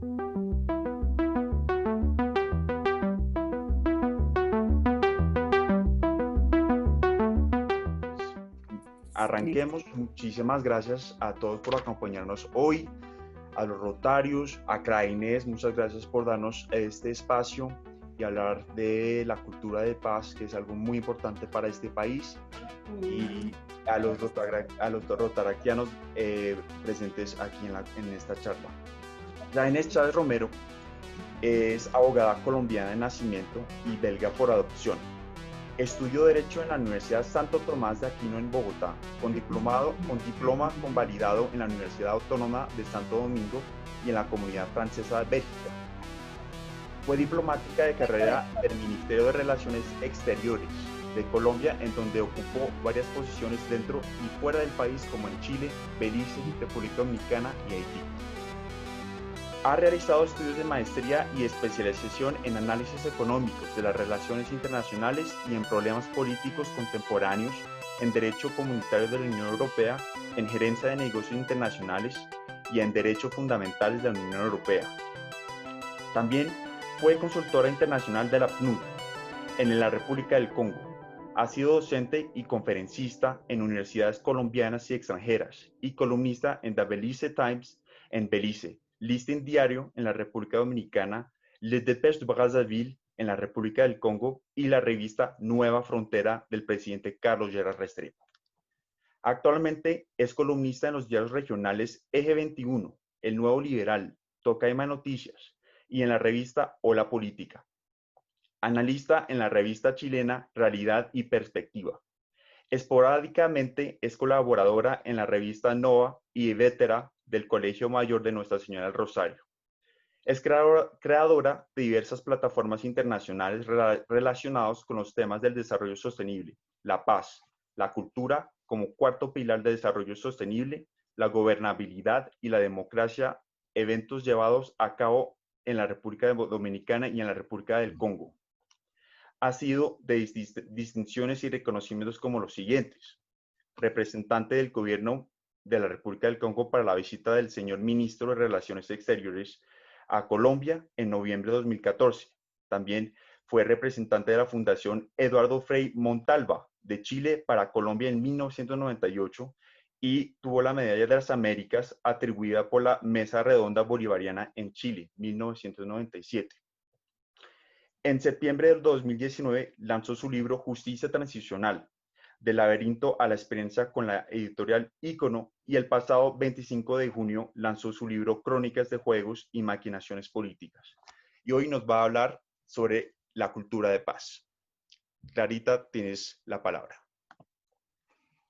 Listo. Arranquemos. Muchísimas gracias a todos por acompañarnos hoy, a los Rotarios, a Crainés, muchas gracias por darnos este espacio y hablar de la cultura de paz, que es algo muy importante para este país, y a los rotaraquianos presentes aquí en esta charla. Crainés Chávez Romero es abogada colombiana de nacimiento y belga por adopción. Estudió Derecho en la Universidad Santo Tomás de Aquino en Bogotá, con diploma convalidado en la Universidad Autónoma de Santo Domingo y en la Comunidad Francesa de Bélgica. Fue diplomática de carrera del Ministerio de Relaciones Exteriores de Colombia, en donde ocupó varias posiciones dentro y fuera del país, como en Chile, Belice, República Dominicana y Haití. Ha realizado estudios de maestría y especialización en análisis económicos de las relaciones internacionales y en problemas políticos contemporáneos, en Derecho Comunitario de la Unión Europea, en Gerencia de Negocios Internacionales y en Derechos Fundamentales de la Unión Europea. También fue consultora internacional de la PNUD en la República del Congo. Ha sido docente y conferencista en universidades colombianas y extranjeras y columnista en The Belize Times en Belice, Listín Diario en la República Dominicana, Le Dépêche de Brazzaville en la República del Congo y la revista Nueva Frontera del presidente Carlos Lleras Restrepo. Actualmente es columnista en los diarios regionales Eje 21, El Nuevo Liberal, Tocaima Noticias y en la revista Hola Política. Analista en la revista chilena Realidad y Perspectiva. Esporádicamente es colaboradora en la revista Nova y vetera del Colegio Mayor de Nuestra Señora del Rosario. Es creadora de diversas plataformas internacionales relacionadas con los temas del desarrollo sostenible, la paz, la cultura como cuarto pilar de desarrollo sostenible, la gobernabilidad y la democracia, eventos llevados a cabo en la República Dominicana y en la República del Congo. Ha sido de distinciones y reconocimientos como los siguientes: representante del gobierno de la República del Congo para la visita del señor ministro de Relaciones Exteriores a Colombia en noviembre de 2014. También fue representante de la Fundación Eduardo Frei Montalva de Chile para Colombia en 1998 y tuvo la Medalla de las Américas atribuida por la Mesa Redonda Bolivariana en Chile, 1997. En septiembre del 2019 lanzó su libro Justicia Transicional, del laberinto a la experiencia, con la editorial Ícono, y el pasado 25 de junio lanzó su libro Crónicas de Juegos y Maquinaciones Políticas. Y hoy nos va a hablar sobre la cultura de paz. Clarita, tienes la palabra.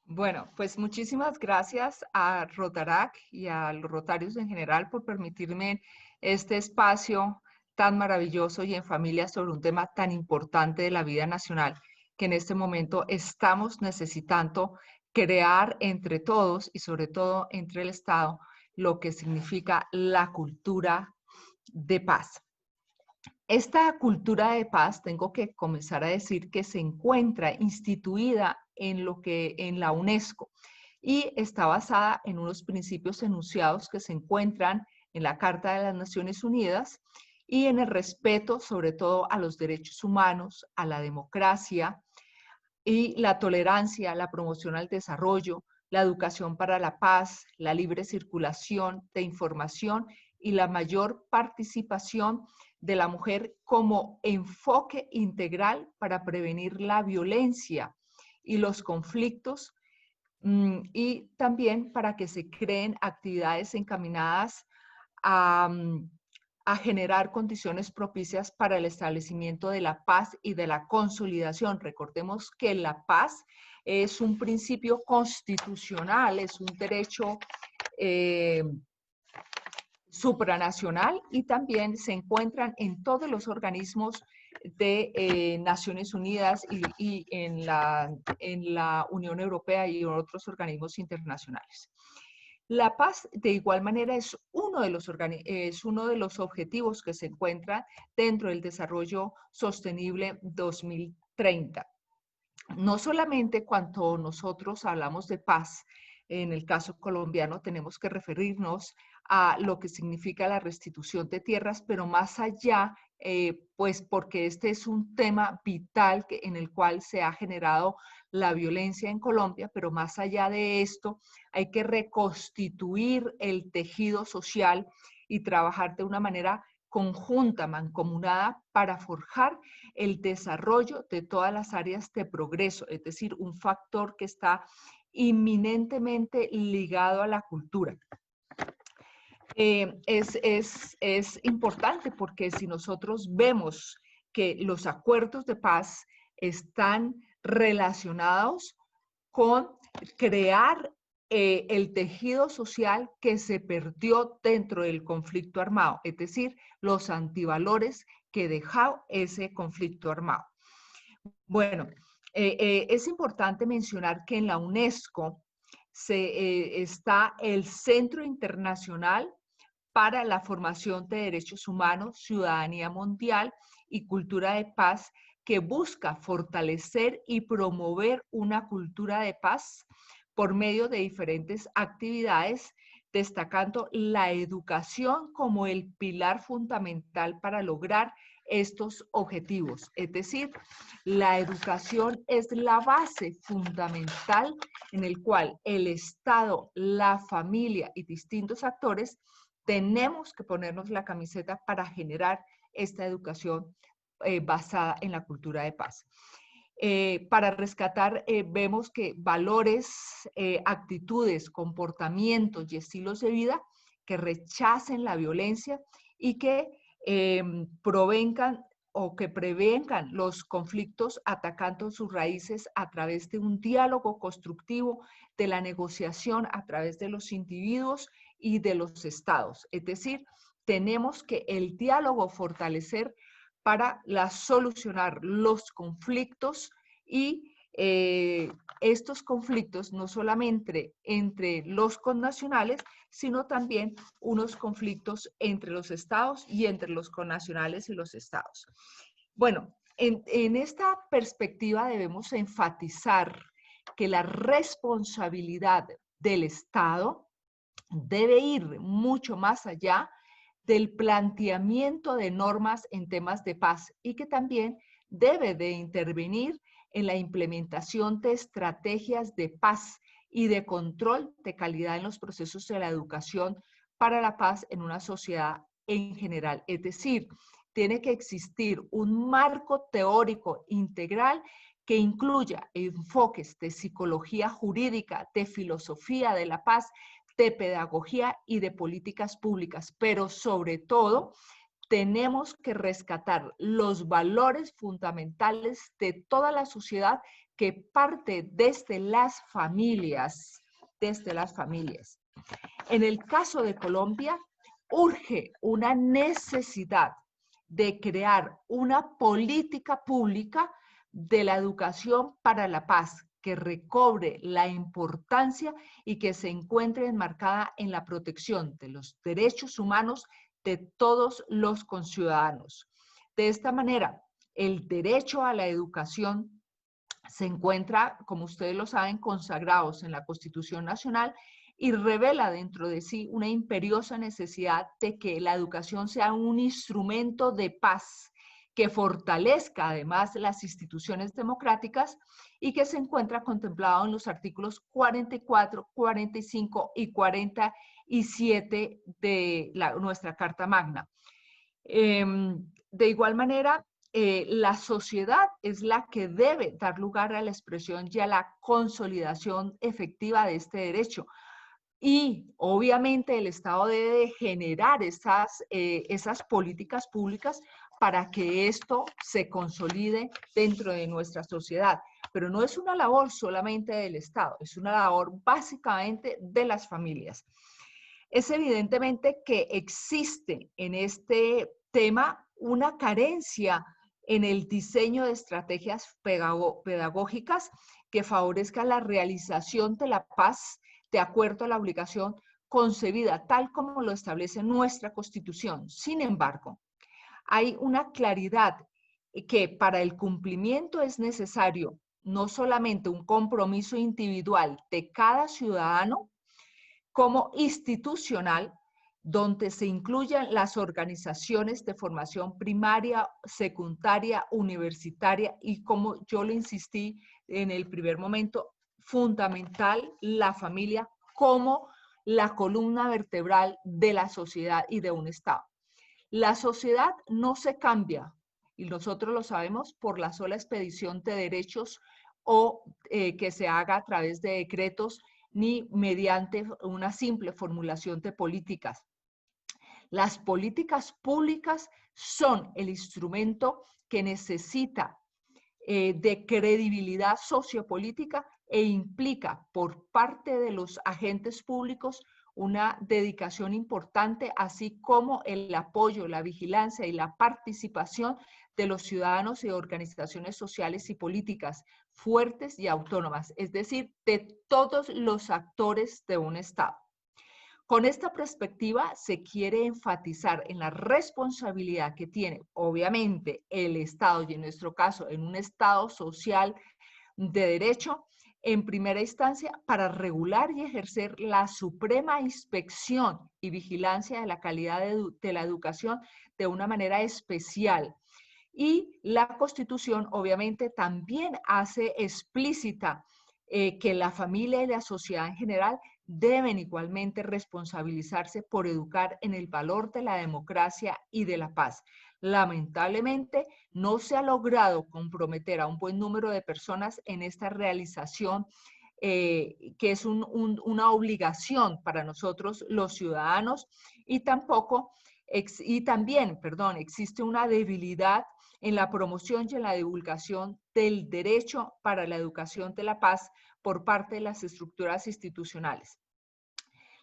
Bueno, pues muchísimas gracias a Rotarac y a los Rotarios en general por permitirme este espacio tan maravilloso y en familia sobre un tema tan importante de la vida nacional que en este momento estamos necesitando crear entre todos y sobre todo entre el Estado lo que significa la cultura de paz. Esta cultura de paz, tengo que comenzar a decir que se encuentra instituida en la UNESCO y está basada en unos principios enunciados que se encuentran en la Carta de las Naciones Unidas y en el respeto sobre todo a los derechos humanos, a la democracia y la tolerancia, la promoción al desarrollo, la educación para la paz, la libre circulación de información y la mayor participación de la mujer como enfoque integral para prevenir la violencia y los conflictos, y también para que se creen actividades encaminadas a, a generar condiciones propicias para el establecimiento de la paz y de la consolidación. Recordemos que la paz es un principio constitucional, es un derecho supranacional y también se encuentran en todos los organismos de Naciones Unidas y en la Unión Europea y otros organismos internacionales. La paz, de igual manera, es uno de los objetivos que se encuentra dentro del desarrollo sostenible 2030. No solamente cuando nosotros hablamos de paz, en el caso colombiano tenemos que referirnos a lo que significa la restitución de tierras, pero más allá, pues porque este es un tema vital en el cual se ha generado la violencia en Colombia, pero más allá de esto, hay que reconstituir el tejido social y trabajar de una manera conjunta, mancomunada, para forjar el desarrollo de todas las áreas de progreso, es decir, un factor que está inminentemente ligado a la cultura. Es importante porque si nosotros vemos que los acuerdos de paz están relacionados con crear el tejido social que se perdió dentro del conflicto armado, es decir, los antivalores que dejó ese conflicto armado. Bueno, es importante mencionar que en la UNESCO está el Centro Internacional para la Formación de Derechos Humanos, Ciudadanía Mundial y Cultura de Paz, que busca fortalecer y promover una cultura de paz por medio de diferentes actividades, destacando la educación como el pilar fundamental para lograr estos objetivos. Es decir, la educación es la base fundamental en el cual el Estado, la familia y distintos actores tenemos que ponernos la camiseta para generar esta educación basada en la cultura de paz. Para rescatar, vemos que valores, actitudes, comportamientos y estilos de vida que rechacen la violencia y que provengan o que prevengan los conflictos atacando sus raíces a través de un diálogo constructivo, de la negociación a través de los individuos y de los estados. Es decir, tenemos que el diálogo fortalecer para solucionar los conflictos y estos conflictos no solamente entre los connacionales, sino también unos conflictos entre los estados y entre los connacionales y los estados. Bueno, en esta perspectiva debemos enfatizar que la responsabilidad del Estado debe ir mucho más allá del planteamiento de normas en temas de paz y que también debe de intervenir en la implementación de estrategias de paz y de control de calidad en los procesos de la educación para la paz en una sociedad en general. Es decir, tiene que existir un marco teórico integral que incluya enfoques de psicología jurídica, de filosofía de la paz, de pedagogía y de políticas públicas, pero sobre todo tenemos que rescatar los valores fundamentales de toda la sociedad que parte desde las familias, En el caso de Colombia, urge una necesidad de crear una política pública de la educación para la paz, que recobre la importancia y que se encuentre enmarcada en la protección de los derechos humanos de todos los conciudadanos. De esta manera, el derecho a la educación se encuentra, como ustedes lo saben, consagrados en la Constitución Nacional y revela dentro de sí una imperiosa necesidad de que la educación sea un instrumento de paz que fortalezca además las instituciones democráticas y que se encuentra contemplado en los artículos 44, 45 y 47 de nuestra Carta Magna. De igual manera, la sociedad es la que debe dar lugar a la expresión y a la consolidación efectiva de este derecho. Y obviamente el Estado debe generar esas políticas públicas para que esto se consolide dentro de nuestra sociedad. Pero no es una labor solamente del Estado, es una labor básicamente de las familias. Es evidentemente que existe en este tema una carencia en el diseño de estrategias pedagógicas que favorezcan la realización de la paz de acuerdo a la obligación concebida tal como lo establece nuestra Constitución. Sin embargo, hay una claridad que para el cumplimiento es necesario no solamente un compromiso individual de cada ciudadano como institucional donde se incluyan las organizaciones de formación primaria, secundaria, universitaria y, como yo le insistí en el primer momento, fundamental, la familia como la columna vertebral de la sociedad y de un Estado. La sociedad no se cambia, y nosotros lo sabemos, por la sola expedición de derechos o que se haga a través de decretos ni mediante una simple formulación de políticas. Las políticas públicas son el instrumento que necesita de credibilidad sociopolítica e implica por parte de los agentes públicos una dedicación importante, así como el apoyo, la vigilancia y la participación de los ciudadanos y organizaciones sociales y políticas fuertes y autónomas, es decir, de todos los actores de un Estado. Con esta perspectiva se quiere enfatizar en la responsabilidad que tiene, obviamente, el Estado, y en nuestro caso, en un Estado social de derecho, en primera instancia, para regular y ejercer la suprema inspección y vigilancia de la calidad de la educación de una manera especial. Y la Constitución, obviamente, también hace explícita que la familia y la sociedad en general deben igualmente responsabilizarse por educar en el valor de la democracia y de la paz. Lamentablemente, no se ha logrado comprometer a un buen número de personas en esta realización, que es una obligación para nosotros los ciudadanos, y también, existe una debilidad en la promoción y en la divulgación del derecho para la educación de la paz por parte de las estructuras institucionales.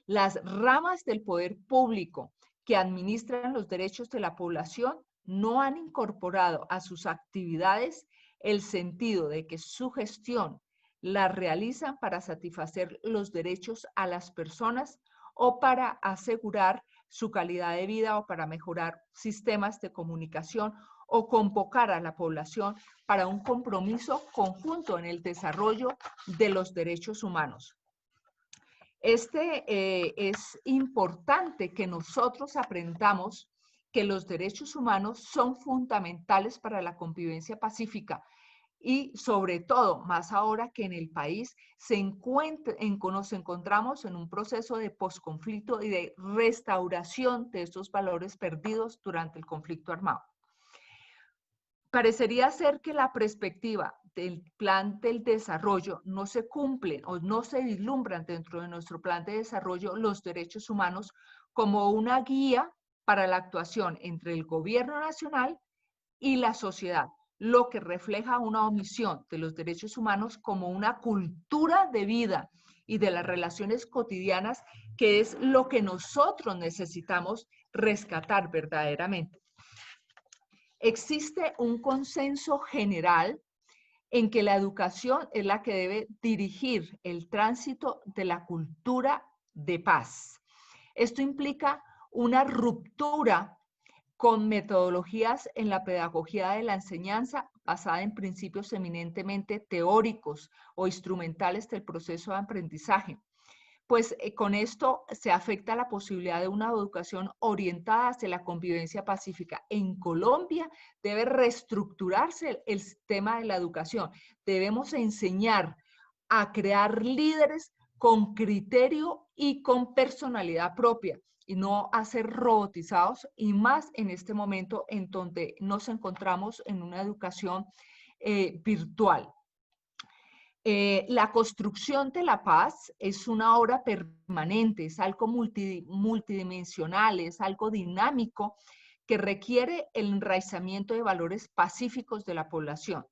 Las ramas del poder público que administran los derechos de la población no han incorporado a sus actividades el sentido de que su gestión la realizan para satisfacer los derechos a las personas o para asegurar su calidad de vida o para mejorar sistemas de comunicación o convocar a la población para un compromiso conjunto en el desarrollo de los derechos humanos. Es importante que nosotros aprendamos que los derechos humanos son fundamentales para la convivencia pacífica y, sobre todo, más ahora que en el país nos encontramos en un proceso de posconflicto y de restauración de estos valores perdidos durante el conflicto armado. Parecería ser que la perspectiva del plan del desarrollo no se cumplen o no se vislumbran dentro de nuestro plan de desarrollo los derechos humanos como una guía para la actuación entre el gobierno nacional y la sociedad, lo que refleja una omisión de los derechos humanos como una cultura de vida y de las relaciones cotidianas, que es lo que nosotros necesitamos rescatar verdaderamente. Existe un consenso general en que la educación es la que debe dirigir el tránsito de la cultura de paz. Esto implica una ruptura con metodologías en la pedagogía de la enseñanza basada en principios eminentemente teóricos o instrumentales del proceso de aprendizaje. Pues con esto se afecta la posibilidad de una educación orientada hacia la convivencia pacífica. En Colombia debe reestructurarse el sistema de la educación. Debemos enseñar a crear líderes con criterio y con personalidad propia y no a ser robotizados, y más en este momento en donde nos encontramos en una educación virtual. La construcción de la paz es una obra permanente, es algo multidimensional, es algo dinámico que requiere el enraizamiento de valores pacíficos de la población.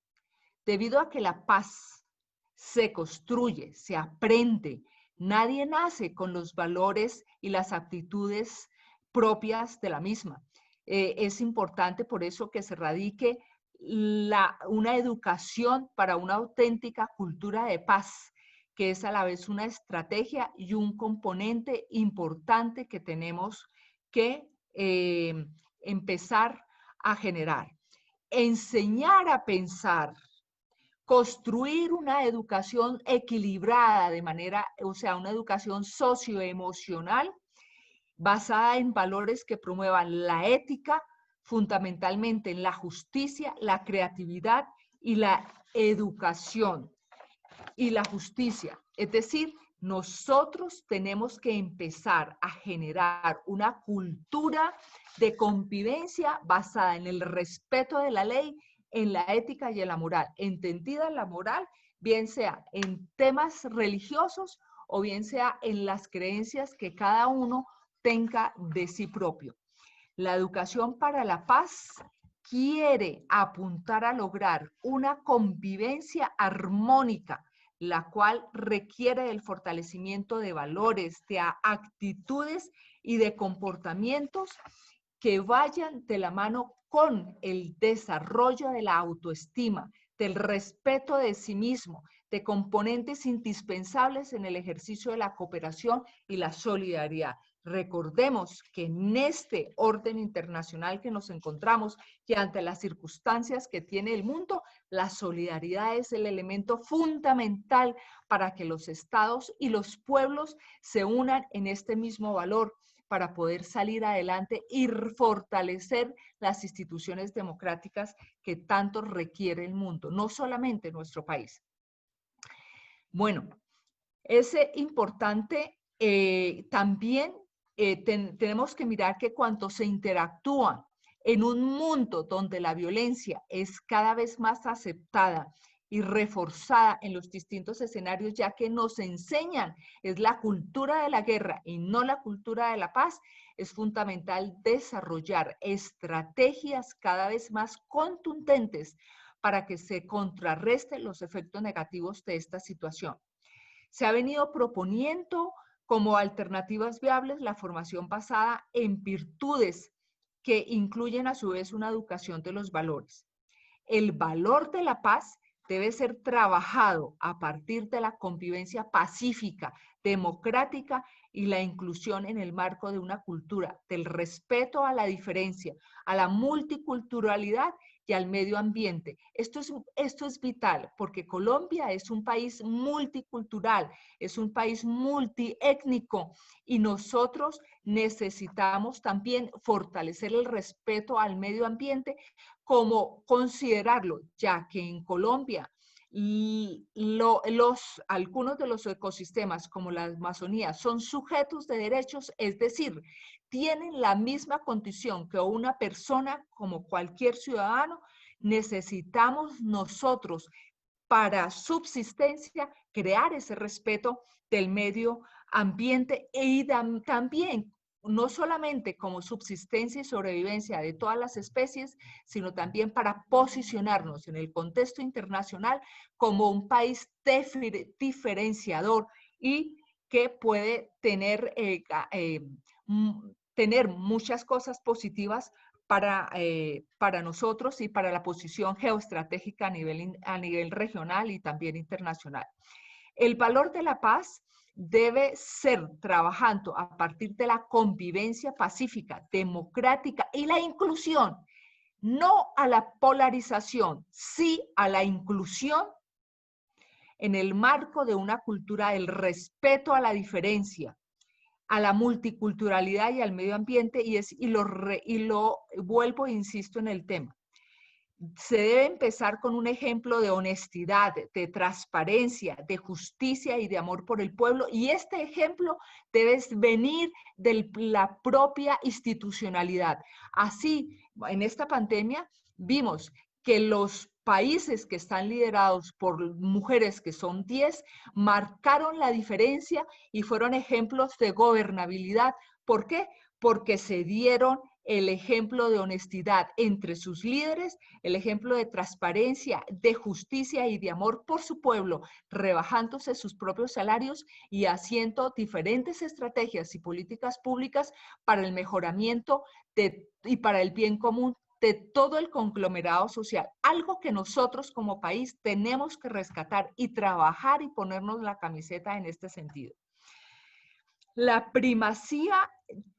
Debido a que la paz se construye, se aprende, nadie nace con los valores y las aptitudes propias de la misma. Es importante por eso que se radique una educación para una auténtica cultura de paz, que es a la vez una estrategia y un componente importante que tenemos que empezar a generar. Enseñar a pensar, construir una educación equilibrada de manera, o sea, una educación socioemocional, basada en valores que promuevan la ética, fundamentalmente en la justicia, la creatividad y la educación y la justicia. Es decir, nosotros tenemos que empezar a generar una cultura de convivencia basada en el respeto de la ley, en la ética y en la moral. Entendida la moral, bien sea en temas religiosos o bien sea en las creencias que cada uno tenga de sí propio. La educación para la paz quiere apuntar a lograr una convivencia armónica, la cual requiere el fortalecimiento de valores, de actitudes y de comportamientos que vayan de la mano con el desarrollo de la autoestima, del respeto de sí mismo, de componentes indispensables en el ejercicio de la cooperación y la solidaridad. Recordemos que en este orden internacional que nos encontramos y ante las circunstancias que tiene el mundo, la solidaridad es el elemento fundamental para que los estados y los pueblos se unan en este mismo valor para poder salir adelante y fortalecer las instituciones democráticas que tanto requiere el mundo, no solamente nuestro país. Bueno, es importante también tenemos que mirar que cuando se interactúa en un mundo donde la violencia es cada vez más aceptada y reforzada en los distintos escenarios, ya que nos enseñan, es la cultura de la guerra y no la cultura de la paz, es fundamental desarrollar estrategias cada vez más contundentes para que se contrarresten los efectos negativos de esta situación. Se ha venido proponiendo como alternativas viables la formación basada en virtudes que incluyen a su vez una educación de los valores. El valor de la paz debe ser trabajado a partir de la convivencia pacífica, democrática y la inclusión en el marco de una cultura del respeto a la diferencia, a la multiculturalidad y al medio ambiente. Esto es vital porque Colombia es un país multicultural, es un país multiétnico y nosotros necesitamos también fortalecer el respeto al medio ambiente como considerarlo, ya que en Colombia algunos de los ecosistemas como la Amazonía son sujetos de derechos, es decir, tienen la misma condición que una persona como cualquier ciudadano. Necesitamos nosotros para subsistencia crear ese respeto del medio ambiente y también no solamente como subsistencia y sobrevivencia de todas las especies, sino también para posicionarnos en el contexto internacional como un país diferenciador y que puede tener muchas cosas positivas para nosotros y para la posición geoestratégica a nivel regional y también internacional. El valor de la paz debe ser trabajando a partir de la convivencia pacífica, democrática y la inclusión, no a la polarización, sí a la inclusión en el marco de una cultura del respeto a la diferencia, a la multiculturalidad y al medio ambiente, y lo vuelvo e insisto en el tema. Se debe empezar con un ejemplo de honestidad, de transparencia, de justicia y de amor por el pueblo. Y este ejemplo debe venir de la propia institucionalidad. Así, en esta pandemia vimos que los países que están liderados por mujeres, que son 10, marcaron la diferencia y fueron ejemplos de gobernabilidad. ¿Por qué? Porque se dieron el ejemplo de honestidad entre sus líderes, el ejemplo de transparencia, de justicia y de amor por su pueblo, rebajándose sus propios salarios y haciendo diferentes estrategias y políticas públicas para el mejoramiento y para el bien común de todo el conglomerado social. Algo que nosotros como país tenemos que rescatar y trabajar y ponernos la camiseta en este sentido. La primacía,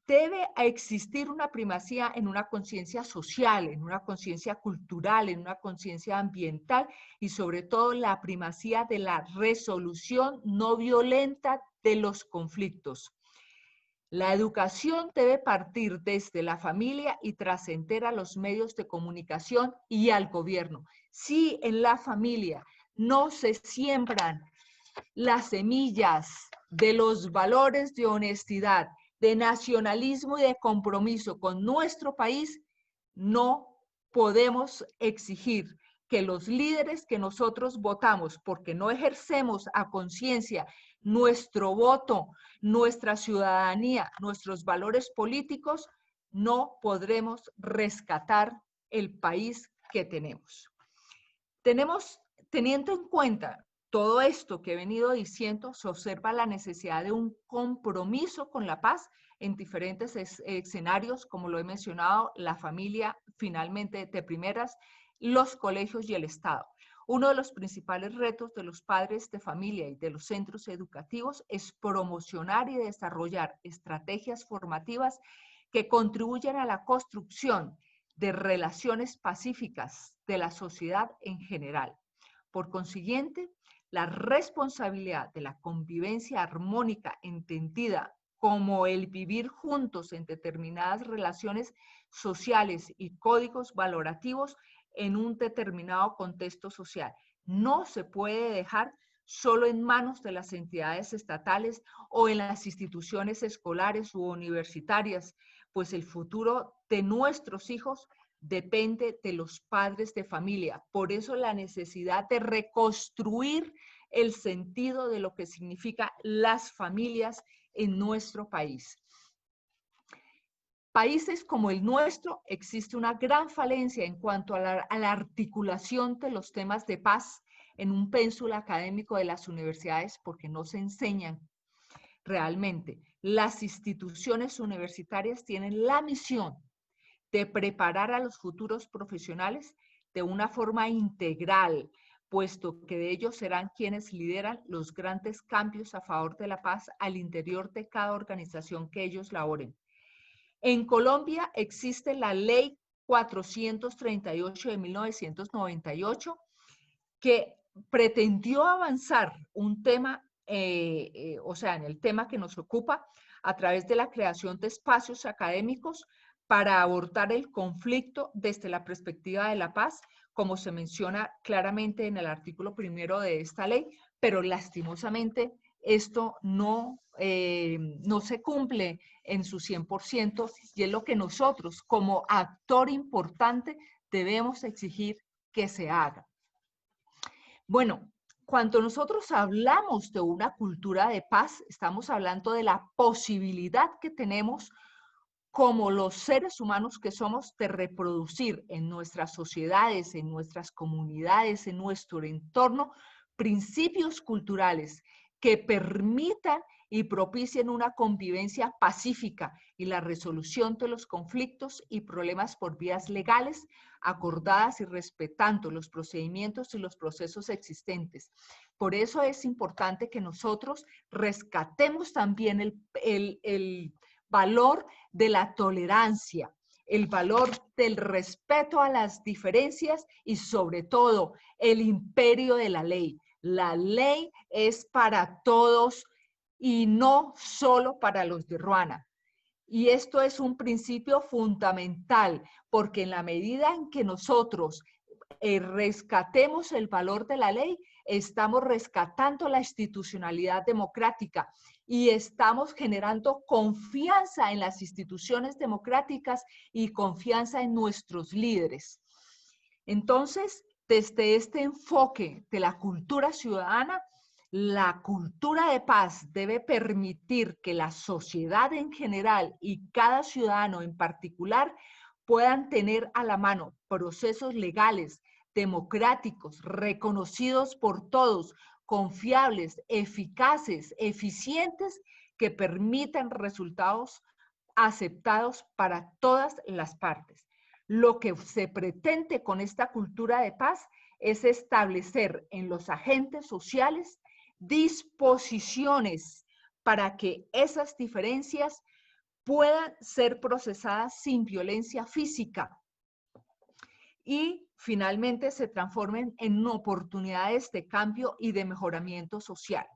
debe existir una primacía en una conciencia social, en una conciencia cultural, en una conciencia ambiental y sobre todo la primacía de la resolución no violenta de los conflictos. La educación debe partir desde la familia y trascender a los medios de comunicación y al gobierno. Si en la familia no se siembran las semillas de los valores de honestidad, de nacionalismo y de compromiso con nuestro país, no podemos exigir que los líderes que nosotros votamos, porque no ejercemos a conciencia nuestro voto, nuestra ciudadanía, nuestros valores políticos, no podremos rescatar el país que tenemos. Teniendo en cuenta todo esto que he venido diciendo, se observa la necesidad de un compromiso con la paz en diferentes escenarios, como lo he mencionado, la familia finalmente de primeras, los colegios y el Estado. Uno de los principales retos de los padres de familia y de los centros educativos es promocionar y desarrollar estrategias formativas que contribuyan a la construcción de relaciones pacíficas de la sociedad en general. Por consiguiente, la responsabilidad de la convivencia armónica entendida como el vivir juntos en determinadas relaciones sociales y códigos valorativos en un determinado contexto social. No se puede dejar solo en manos de las entidades estatales o en las instituciones escolares u universitarias, pues el futuro de nuestros hijos depende de los padres de familia. Por eso la necesidad de reconstruir el sentido de lo que significa las familias en nuestro país. Países como el nuestro existe una gran falencia en cuanto a la articulación de los temas de paz en un pénsul académico de las universidades porque no se enseñan realmente. Las instituciones universitarias tienen la misión de preparar a los futuros profesionales de una forma integral, puesto que de ellos serán quienes lideran los grandes cambios a favor de la paz al interior de cada organización que ellos laboren. En Colombia existe la Ley 438 de 1998 que pretendió avanzar un tema, o sea, en el tema que nos ocupa, a través de la creación de espacios académicos para abordar el conflicto desde la perspectiva de la paz, como se menciona claramente en el artículo primero de esta ley, pero lastimosamente esto no se cumple en su 100% y es lo que nosotros como actor importante debemos exigir que se haga. Bueno, cuando nosotros hablamos de una cultura de paz, estamos hablando de la posibilidad que tenemos como los seres humanos que somos de reproducir en nuestras sociedades, en nuestras comunidades, en nuestro entorno, principios culturales que permitan y propicien una convivencia pacífica y la resolución de los conflictos y problemas por vías legales, acordadas y respetando los procedimientos y los procesos existentes. Por eso es importante que nosotros rescatemos también el valor de la tolerancia, el valor del respeto a las diferencias y sobre todo el imperio de la ley. La ley es para todos y no solo para los de Ruana. Y esto es un principio fundamental porque en la medida en que nosotros rescatemos el valor de la ley, estamos rescatando la institucionalidad democrática y estamos generando confianza en las instituciones democráticas y confianza en nuestros líderes. Entonces, desde este enfoque de la cultura ciudadana, la cultura de paz debe permitir que la sociedad en general y cada ciudadano en particular puedan tener a la mano procesos legales, democráticos, reconocidos por todos, confiables, eficaces, eficientes, que permitan resultados aceptados para todas las partes. Lo que se pretende con esta cultura de paz es establecer en los agentes sociales disposiciones para que esas diferencias puedan ser procesadas sin violencia física y finalmente se transformen en oportunidades de cambio y de mejoramiento social.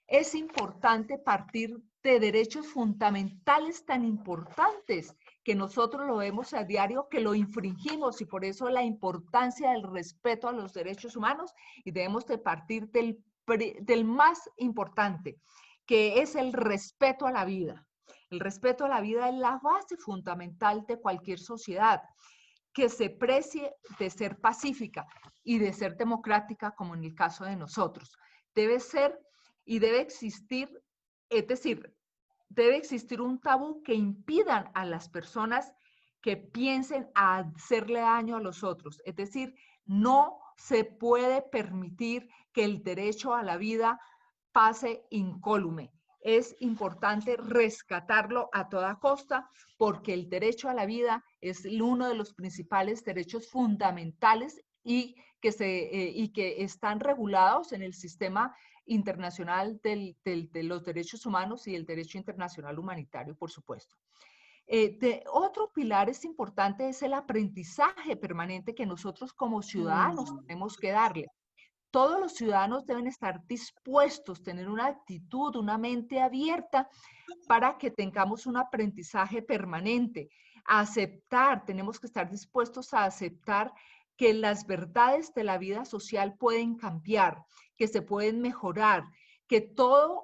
Es importante partir de derechos fundamentales tan importantes que nosotros lo vemos a diario, que lo infringimos, y por eso la importancia del respeto a los derechos humanos, y debemos de partir del más importante, que es el respeto a la vida. El respeto a la vida es la base fundamental de cualquier sociedad que se precie de ser pacífica y de ser democrática, como en el caso de nosotros. Debe ser y debe existir, es decir, debe existir un tabú que impidan a las personas que piensen a hacerle daño a los otros. Es decir, no se puede permitir que el derecho a la vida pase incólume. Es importante rescatarlo a toda costa porque el derecho a la vida es uno de los principales derechos fundamentales y que están regulados en el sistema internacional de los derechos humanos y el derecho internacional humanitario, por supuesto. Otro pilar es importante, es el aprendizaje permanente que nosotros como ciudadanos tenemos que darle. Todos los ciudadanos deben estar dispuestos, tener una actitud, una mente abierta para que tengamos un aprendizaje permanente, a aceptar, tenemos que estar dispuestos a aceptar que las verdades de la vida social pueden cambiar, que se pueden mejorar, que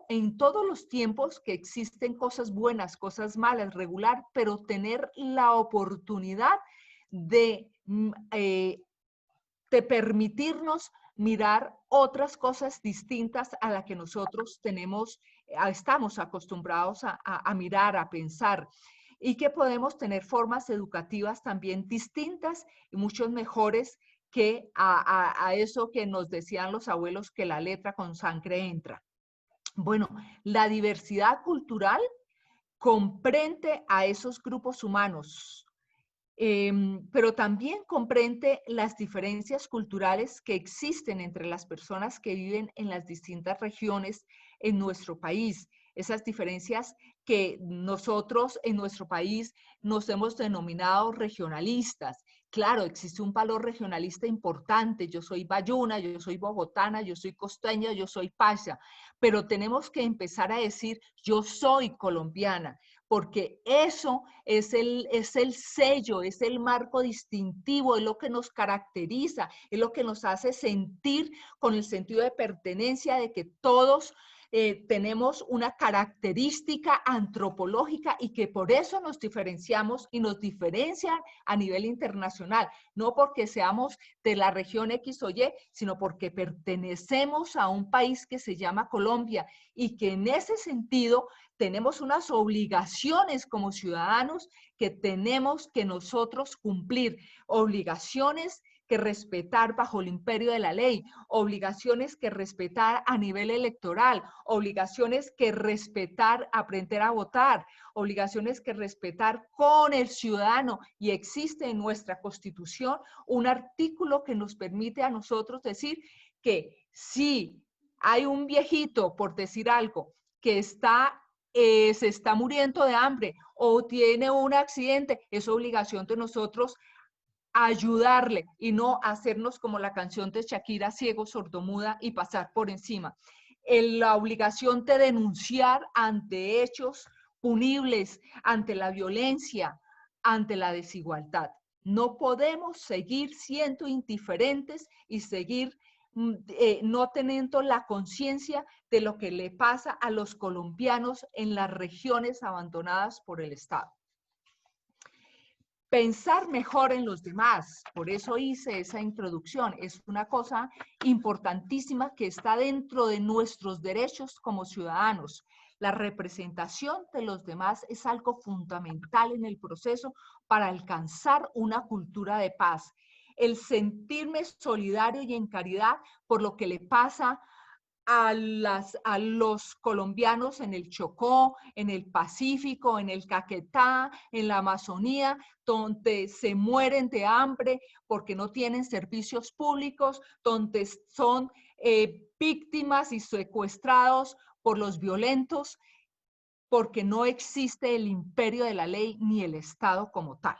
en todos los tiempos que existen cosas buenas, cosas malas, regular, pero tener la oportunidad de, de permitirnos mirar otras cosas distintas a las que nosotros estamos acostumbrados a mirar, a pensar, y que podemos tener formas educativas también distintas y mucho mejores que a eso que nos decían los abuelos, que la letra con sangre entra. Bueno, la diversidad cultural comprende a esos grupos humanos, pero también comprende las diferencias culturales que existen entre las personas que viven en las distintas regiones en nuestro país. Esas diferencias que nosotros en nuestro país nos hemos denominado regionalistas. Claro, existe un valor regionalista importante. Yo soy bayuna, yo soy bogotana, yo soy costeña, yo soy paisa, pero tenemos que empezar a decir yo soy colombiana, porque eso es el sello, es el marco distintivo, es lo que nos caracteriza, es lo que nos hace sentir con el sentido de pertenencia, de que todos tenemos una característica antropológica y que por eso nos diferenciamos y nos diferencian a nivel internacional, no porque seamos de la región X o Y, sino porque pertenecemos a un país que se llama Colombia y que en ese sentido tenemos unas obligaciones como ciudadanos que tenemos que nosotros cumplir, obligaciones que respetar bajo el imperio de la ley, obligaciones que respetar a nivel electoral, obligaciones que respetar, aprender a votar, obligaciones que respetar con el ciudadano. Y existe en nuestra Constitución un artículo que nos permite a nosotros decir que si hay un viejito, por decir algo, que se está muriendo de hambre o tiene un accidente, es obligación de nosotros ayudarle y no hacernos como la canción de Shakira, ciego, sordomuda y pasar por encima. La obligación de denunciar ante hechos punibles, ante la violencia, ante la desigualdad. No podemos seguir siendo indiferentes y seguir no teniendo la conciencia de lo que le pasa a los colombianos en las regiones abandonadas por el Estado. Pensar mejor en los demás, por eso hice esa introducción, es una cosa importantísima que está dentro de nuestros derechos como ciudadanos. La representación de los demás es algo fundamental en el proceso para alcanzar una cultura de paz. El sentirme solidario y en caridad por lo que le pasa a los colombianos en el Chocó, en el Pacífico, en el Caquetá, en la Amazonía, donde se mueren de hambre porque no tienen servicios públicos, donde son víctimas y secuestrados por los violentos, porque no existe el imperio de la ley ni el Estado como tal.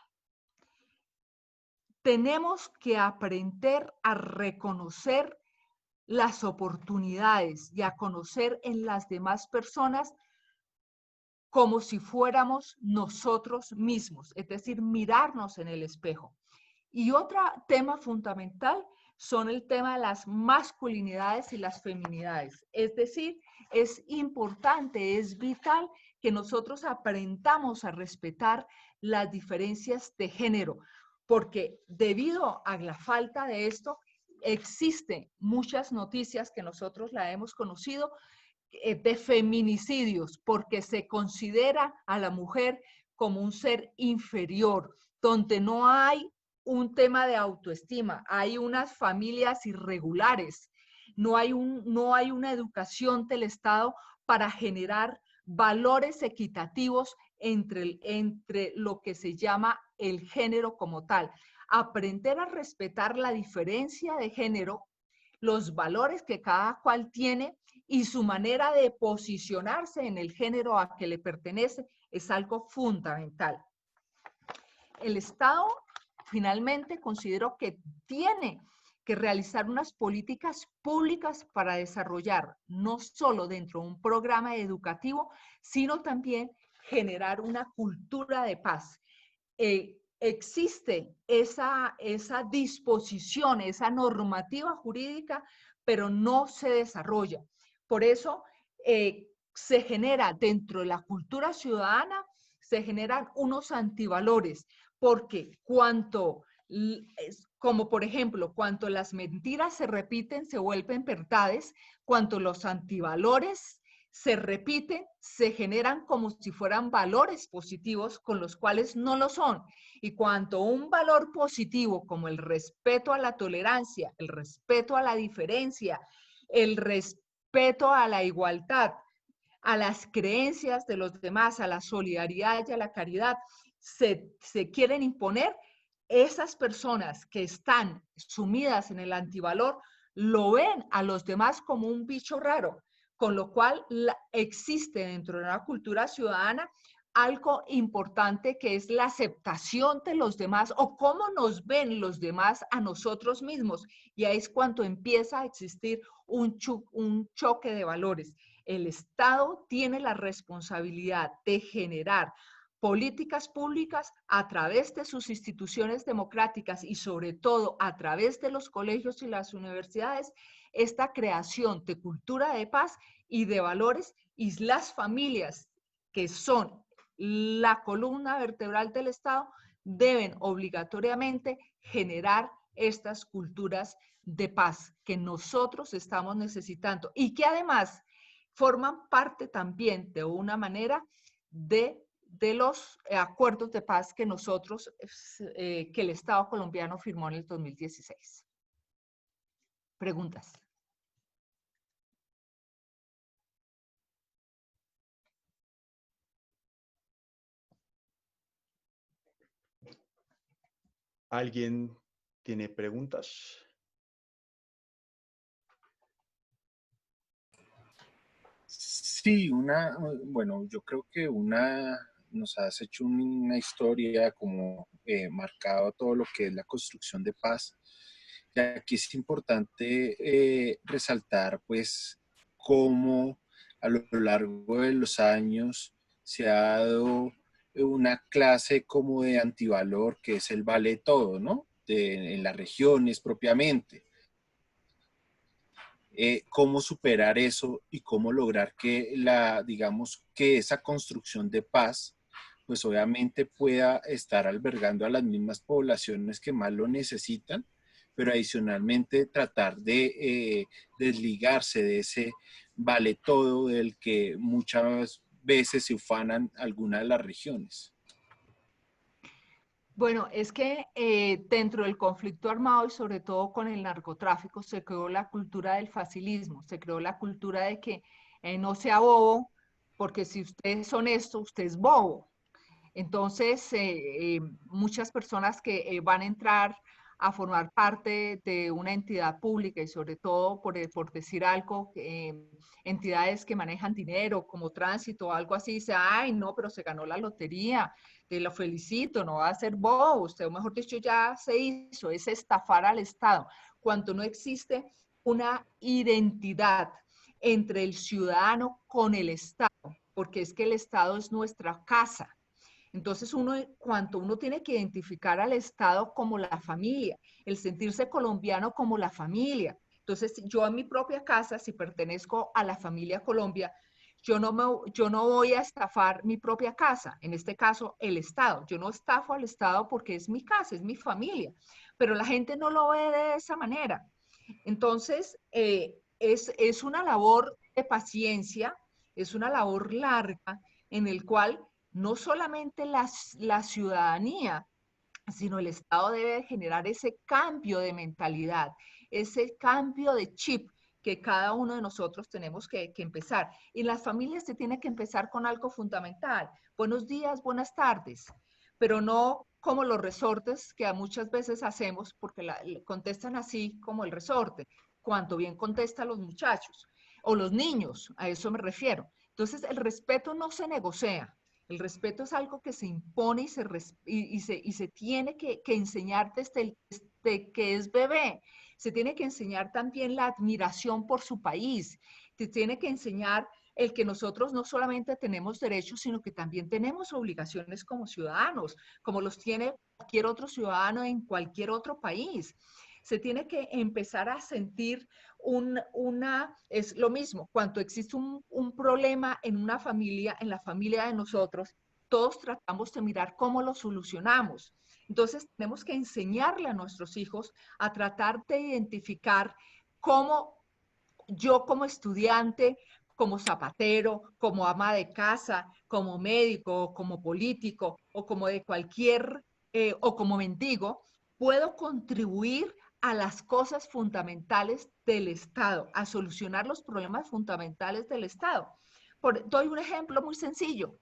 Tenemos que aprender a reconocer las oportunidades y a conocer en las demás personas como si fuéramos nosotros mismos, es decir, mirarnos en el espejo. Y otro tema fundamental son el tema de las masculinidades y las feminidades. Es decir, es importante, es vital que nosotros aprendamos a respetar las diferencias de género, porque debido a la falta de esto, existen muchas noticias que nosotros la hemos conocido de feminicidios, porque se considera a la mujer como un ser inferior, donde no hay un tema de autoestima, hay unas familias irregulares, no hay una educación del Estado para generar valores equitativos entre lo que se llama el género como tal. Aprender a respetar la diferencia de género, los valores que cada cual tiene y su manera de posicionarse en el género a que le pertenece es algo fundamental. El Estado finalmente considero que tiene que realizar unas políticas públicas para desarrollar, no solo dentro de un programa educativo, sino también generar una cultura de paz. Existe esa disposición, esa normativa jurídica, pero no se desarrolla. Por eso se genera dentro de la cultura ciudadana, se generan unos antivalores, porque como por ejemplo, cuanto las mentiras se repiten, se vuelven verdades, cuanto los antivalores se repiten, se generan como si fueran valores positivos con los cuales no lo son. Y cuanto un valor positivo como el respeto a la tolerancia, el respeto a la diferencia, el respeto a la igualdad, a las creencias de los demás, a la solidaridad y a la caridad, se quieren imponer, esas personas que están sumidas en el antivalor lo ven a los demás como un bicho raro, con lo cual existe dentro de una cultura ciudadana algo importante que es la aceptación de los demás o cómo nos ven los demás a nosotros mismos. Y ahí es cuando empieza a existir un choque de valores. El Estado tiene la responsabilidad de generar políticas públicas a través de sus instituciones democráticas y sobre todo a través de los colegios y las universidades, esta creación de cultura de paz y de valores, y las familias que son la columna vertebral del Estado deben obligatoriamente generar estas culturas de paz que nosotros estamos necesitando y que además forman parte también de una manera de los acuerdos de paz que nosotros, que el Estado colombiano firmó en el 2016. Preguntas. ¿Alguien tiene preguntas? Sí, bueno, yo creo que nos has hecho una historia como marcado todo lo que es la construcción de paz. Y aquí es importante resaltar, pues, cómo a lo largo de los años se ha dado una clase como de antivalor, que es el vale todo, ¿no? En las regiones propiamente. Cómo superar eso y cómo lograr que digamos, que esa construcción de paz, pues obviamente pueda estar albergando a las mismas poblaciones que más lo necesitan, pero adicionalmente tratar de desligarse de ese vale todo del que muchas veces se ufanan algunas de las regiones. Bueno, es que dentro del conflicto armado y sobre todo con el narcotráfico se creó la cultura del facilismo, se creó la cultura de que no sea bobo, porque si usted es honesto, usted es bobo. Entonces, muchas personas que van a entrar a formar parte de una entidad pública y sobre todo, por decir algo, entidades que manejan dinero como tránsito o algo así, dice, ay, no, pero se ganó la lotería, te lo felicito, no va a ser bobo, usted, mejor dicho, ya se hizo, es estafar al Estado, cuando no existe una identidad entre el ciudadano con el Estado. porque es que el Estado es nuestra casa. Entonces, cuando uno tiene que identificar al Estado como la familia, el sentirse colombiano como la familia. Entonces, yo en mi propia casa, si pertenezco a la familia Colombia, yo no voy a estafar mi propia casa, en este caso el Estado. Yo no estafo al Estado porque es mi casa, es mi familia, pero la gente no lo ve de esa manera. Entonces, es una labor de paciencia, es una labor larga en el cual no solamente la ciudadanía, sino el Estado debe generar ese cambio de mentalidad, ese cambio de chip que cada uno de nosotros tenemos que empezar. Y las familias se tienen que empezar con algo fundamental. Buenos días, buenas tardes, pero no como los resortes que muchas veces hacemos porque contestan así como el resorte, cuanto bien contestan los muchachos o los niños, a eso me refiero. Entonces, el respeto no se negocia. El respeto es algo que se impone y se tiene que enseñar desde que es bebé. Se tiene que enseñar también la admiración por su país. Se tiene que enseñar el que nosotros no solamente tenemos derechos, sino que también tenemos obligaciones como ciudadanos, como los tiene cualquier otro ciudadano en cualquier otro país. Se tiene que empezar a sentir es lo mismo, cuando existe un problema en una familia, en la familia de nosotros, todos tratamos de mirar cómo lo solucionamos. Entonces, tenemos que enseñarle a nuestros hijos a tratar de identificar cómo yo como estudiante, como zapatero, como ama de casa, como médico, como político o como de cualquier, o como mendigo, puedo contribuir a las cosas fundamentales del Estado, a solucionar los problemas fundamentales del Estado. Doy un ejemplo muy sencillo.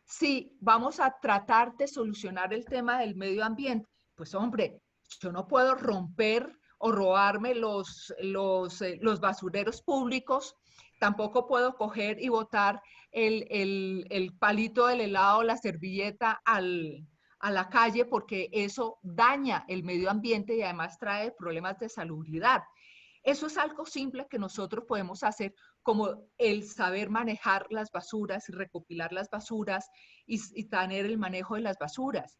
Si vamos a tratar de solucionar el tema del medio ambiente, pues hombre, yo no puedo romper o robarme los basureros públicos, tampoco puedo coger y botar el palito del helado, la servilleta a la calle porque eso daña el medio ambiente y además trae problemas de salubridad. Eso es algo simple que nosotros podemos hacer, como el saber manejar las basuras y recopilar las basuras y tener el manejo de las basuras.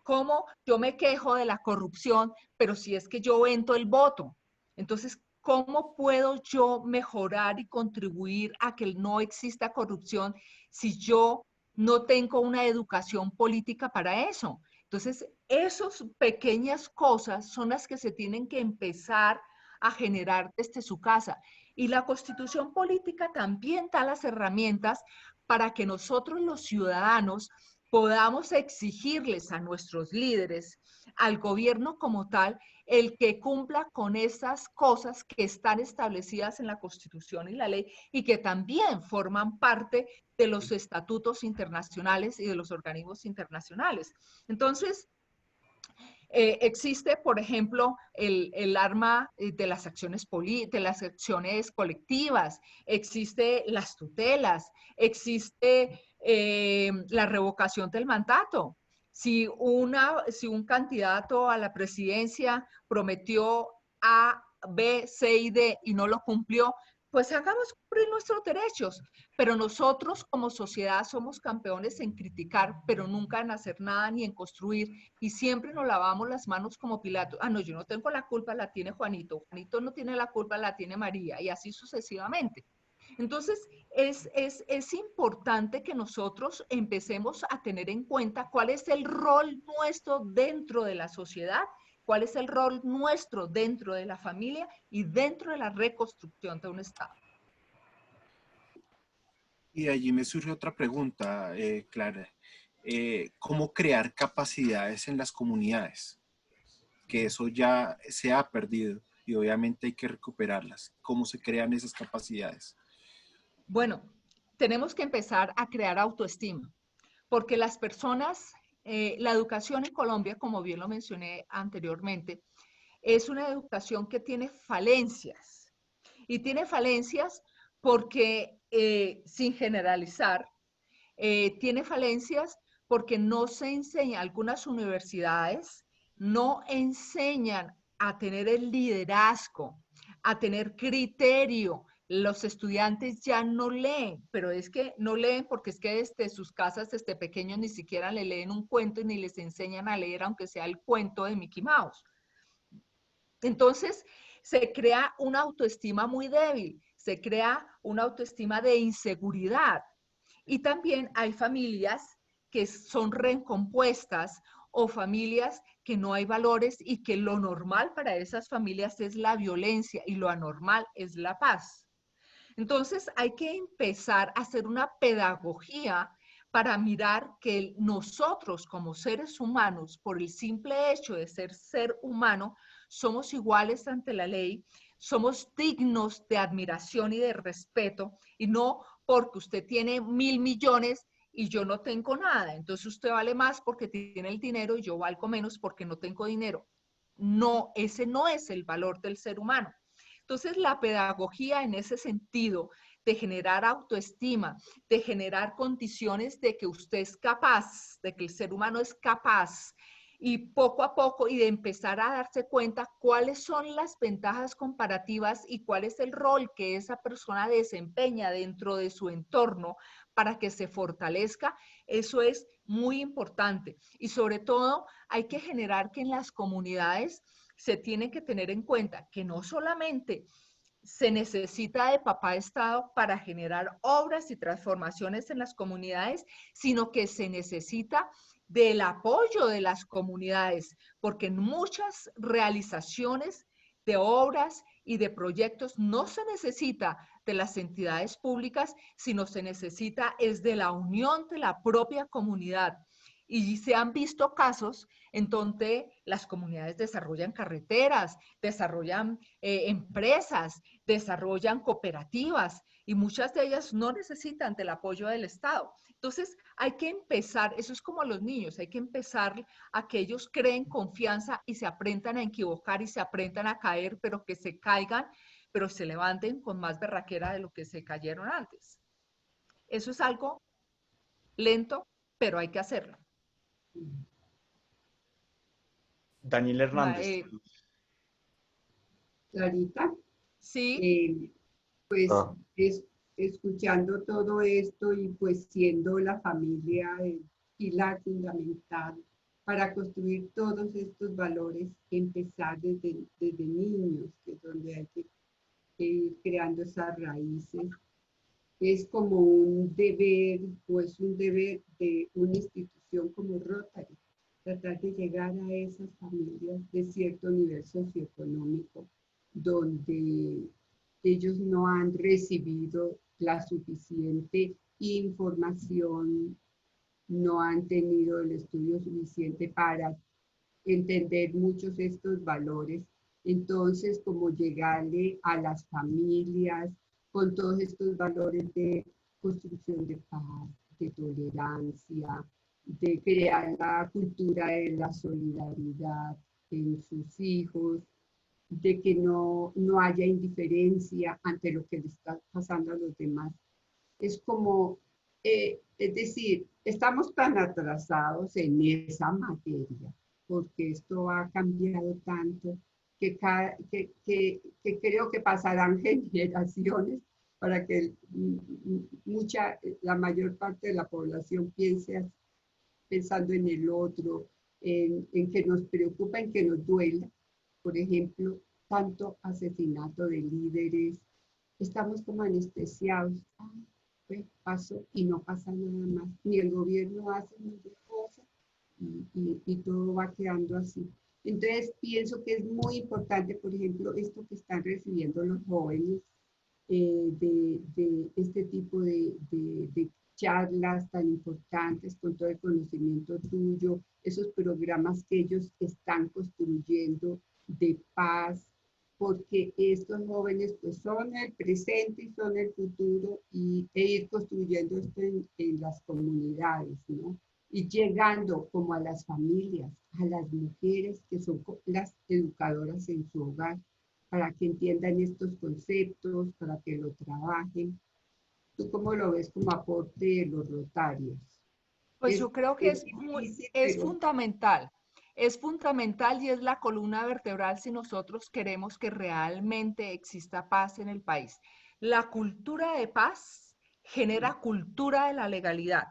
Como yo me quejo de la corrupción, pero si es que yo vendo el voto, entonces, ¿cómo puedo yo mejorar y contribuir a que no exista corrupción si yo no tengo una educación política para eso? Entonces, esas pequeñas cosas son las que se tienen que empezar a generar desde su casa. Y la constitución política también da las herramientas para que nosotros los ciudadanos podamos exigirles a nuestros líderes, al gobierno como tal, el que cumpla con esas cosas que están establecidas en la Constitución y la ley y que también forman parte de los estatutos internacionales y de los organismos internacionales. Entonces, existe, por ejemplo, el arma de las acciones colectivas, existe las tutelas, existe la revocación del mandato. Si un candidato a la presidencia prometió A, B, C y D y no lo cumplió, pues hagamos cumplir nuestros derechos. Pero nosotros como sociedad somos campeones en criticar, pero nunca en hacer nada ni en construir. Y siempre nos lavamos las manos como Pilato. Ah, no, yo no tengo la culpa, la tiene Juanito. Juanito no tiene la culpa, la tiene María. Y así sucesivamente. Entonces, es importante que nosotros empecemos a tener en cuenta cuál es el rol nuestro dentro de la sociedad, cuál es el rol nuestro dentro de la familia y dentro de la reconstrucción de un Estado. Y de allí me surge otra pregunta, Clara. ¿Cómo crear capacidades en las comunidades? Que eso ya se ha perdido y obviamente hay que recuperarlas. ¿Cómo se crean esas capacidades? Bueno, tenemos que empezar a crear autoestima, porque las personas, la educación en Colombia, como bien lo mencioné anteriormente, es una educación que tiene falencias. Y tiene falencias porque, sin generalizar, tiene falencias porque no se enseña, algunas universidades no enseñan a tener el liderazgo, a tener criterio Los estudiantes ya no leen, pero es que no leen porque es que desde sus casas, desde pequeños, ni siquiera le leen un cuento y ni les enseñan a leer, aunque sea el cuento de Mickey Mouse. Entonces, se crea una autoestima muy débil, se crea una autoestima de inseguridad. Y también hay familias que son recompuestas o familias que no hay valores y que lo normal para esas familias es la violencia y lo anormal es la paz. Entonces hay que empezar a hacer una pedagogía para mirar que nosotros como seres humanos, por el simple hecho de ser humano, somos iguales ante la ley, somos dignos de admiración y de respeto, y no porque usted tiene 1.000 millones y yo no tengo nada. Entonces usted vale más porque tiene el dinero y yo valgo menos porque no tengo dinero. No, ese no es el valor del ser humano. Entonces, la pedagogía en ese sentido de generar autoestima, de generar condiciones de que usted es capaz, de que el ser humano es capaz, y poco a poco, y de empezar a darse cuenta cuáles son las ventajas comparativas y cuál es el rol que esa persona desempeña dentro de su entorno para que se fortalezca, eso es muy importante. Y sobre todo, hay que generar que en las comunidades se tiene que tener en cuenta que no solamente se necesita de papá Estado para generar obras y transformaciones en las comunidades, sino que se necesita del apoyo de las comunidades, porque en muchas realizaciones de obras y de proyectos no se necesita de las entidades públicas, sino se necesita es de la unión de la propia comunidad. Y se han visto casos en donde las comunidades desarrollan carreteras, desarrollan empresas, desarrollan cooperativas y muchas de ellas no necesitan del apoyo del Estado. Entonces hay que empezar, eso es como los niños, hay que empezar a que ellos creen confianza y se aprendan a equivocar y se aprendan a caer, pero que se caigan, pero se levanten con más berraquera de lo que se cayeron antes. Eso es algo lento, pero hay que hacerlo. Daniel Hernández. Clarita, Sí. Pues escuchando todo esto y pues siendo la familia el pilar fundamental para construir todos estos valores, empezar desde niños, que es donde hay que ir creando esas raíces. Es como un deber, pues un deber de una institución como Rotary, tratar de llegar a esas familias de cierto nivel socioeconómico, donde ellos no han recibido la suficiente información, no han tenido el estudio suficiente para entender muchos de estos valores. Entonces, como llegarle a las familias con todos estos valores de construcción de paz, de tolerancia, de crear la cultura de la solidaridad en sus hijos, de que no haya indiferencia ante lo que le está pasando a los demás. Es como, es decir, estamos tan atrasados en esa materia, porque esto ha cambiado tanto que creo que pasarán generaciones para que la mayor parte de la población piense pensando en el otro, en que nos preocupa, en que nos duela. Por ejemplo, tanto asesinato de líderes, estamos como anestesiados. Pues pasó y no pasa nada más. Ni el gobierno hace ninguna cosa y todo va quedando así. Entonces pienso que es muy importante, por ejemplo, esto que están recibiendo los jóvenes, de este tipo de charlas tan importantes con todo el conocimiento tuyo, esos programas que ellos están construyendo de paz, porque estos jóvenes pues son el presente y son el futuro e ir construyendo esto en las comunidades, ¿no? Y llegando como a las familias, a las mujeres que son las educadoras en su hogar, para que entiendan estos conceptos, para que lo trabajen. ¿Tú cómo lo ves como aporte de los rotarios? Pues yo creo que difícil, es fundamental. Es fundamental y es la columna vertebral si nosotros queremos que realmente exista paz en el país. La cultura de paz genera cultura de la legalidad.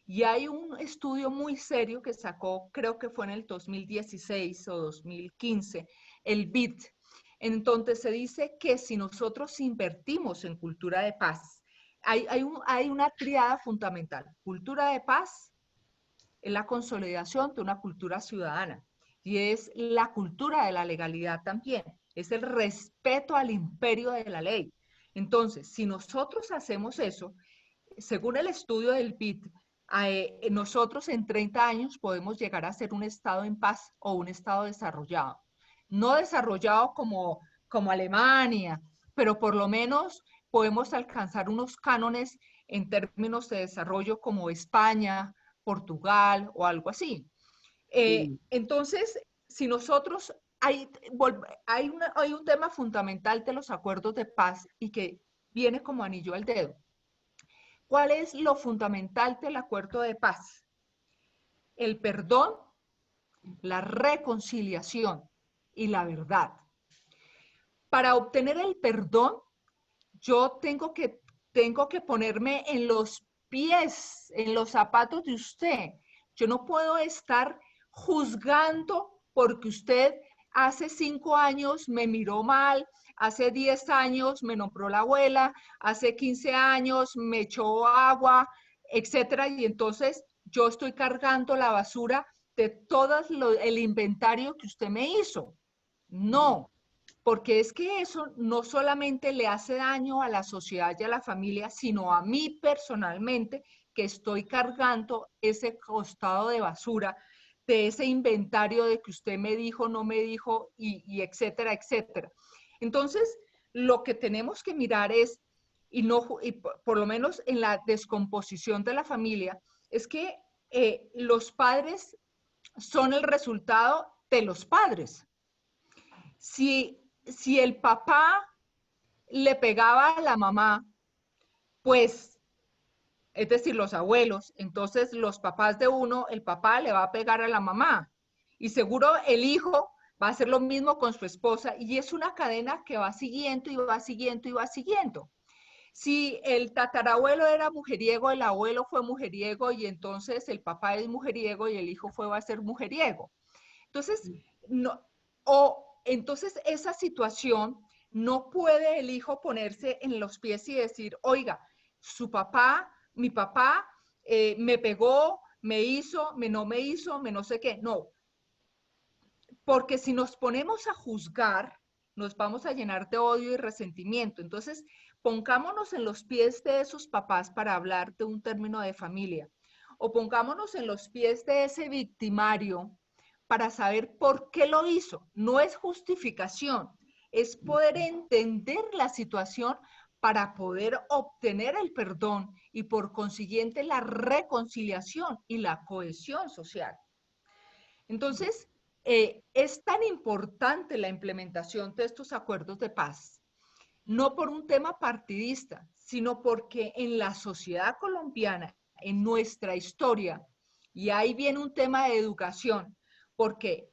Y hay un estudio muy serio que sacó, creo que fue en el 2016 o 2015, el BID, en donde se dice que si nosotros invertimos en cultura de paz, hay una triada fundamental. Cultura de paz es la consolidación de una cultura ciudadana y es la cultura de la legalidad también, es el respeto al imperio de la ley. Entonces, si nosotros hacemos eso, según el estudio del BID, nosotros en 30 años podemos llegar a ser un estado en paz o un estado desarrollado. No desarrollado como Alemania, pero por lo menos podemos alcanzar unos cánones en términos de desarrollo como España, Portugal o algo así. Entonces, si nosotros, hay un tema fundamental de los acuerdos de paz y que viene como anillo al dedo. ¿Cuál es lo fundamental del acuerdo de paz? El perdón, la reconciliación y la verdad. Para obtener el perdón, yo tengo que ponerme en los pies, en los zapatos de usted. Yo no puedo estar juzgando porque usted hace 5 años me miró mal, hace 10 años me nombró la abuela, hace 15 años me echó agua, etcétera. Y entonces yo estoy cargando la basura de todo el inventario que usted me hizo. No, porque es que eso no solamente le hace daño a la sociedad y a la familia, sino a mí personalmente, que estoy cargando ese costado de basura, de ese inventario de que usted me dijo, no me dijo, y etcétera, etcétera. Entonces, lo que tenemos que mirar es, y por lo menos en la descomposición de la familia, es que los padres son el resultado de los padres. Si el papá le pegaba a la mamá, pues, es decir, los abuelos, entonces los papás de uno, el papá le va a pegar a la mamá. Y seguro el hijo va a hacer lo mismo con su esposa y es una cadena que va siguiendo y va siguiendo y va siguiendo. Si el tatarabuelo era mujeriego, el abuelo fue mujeriego y entonces el papá es mujeriego y el hijo va a ser mujeriego. Entonces, no, entonces esa situación no puede el hijo ponerse en los pies y decir, oiga, mi papá me pegó, no me hizo, me no sé qué. No, porque si nos ponemos a juzgar, nos vamos a llenar de odio y resentimiento. Entonces, pongámonos en los pies de esos papás para hablar de un término de familia, o pongámonos en los pies de ese victimario para saber por qué lo hizo. No es justificación, es poder entender la situación para poder obtener el perdón y por consiguiente la reconciliación y la cohesión social. Entonces, es tan importante la implementación de estos acuerdos de paz, no por un tema partidista, sino porque en la sociedad colombiana, en nuestra historia, y ahí viene un tema de educación, porque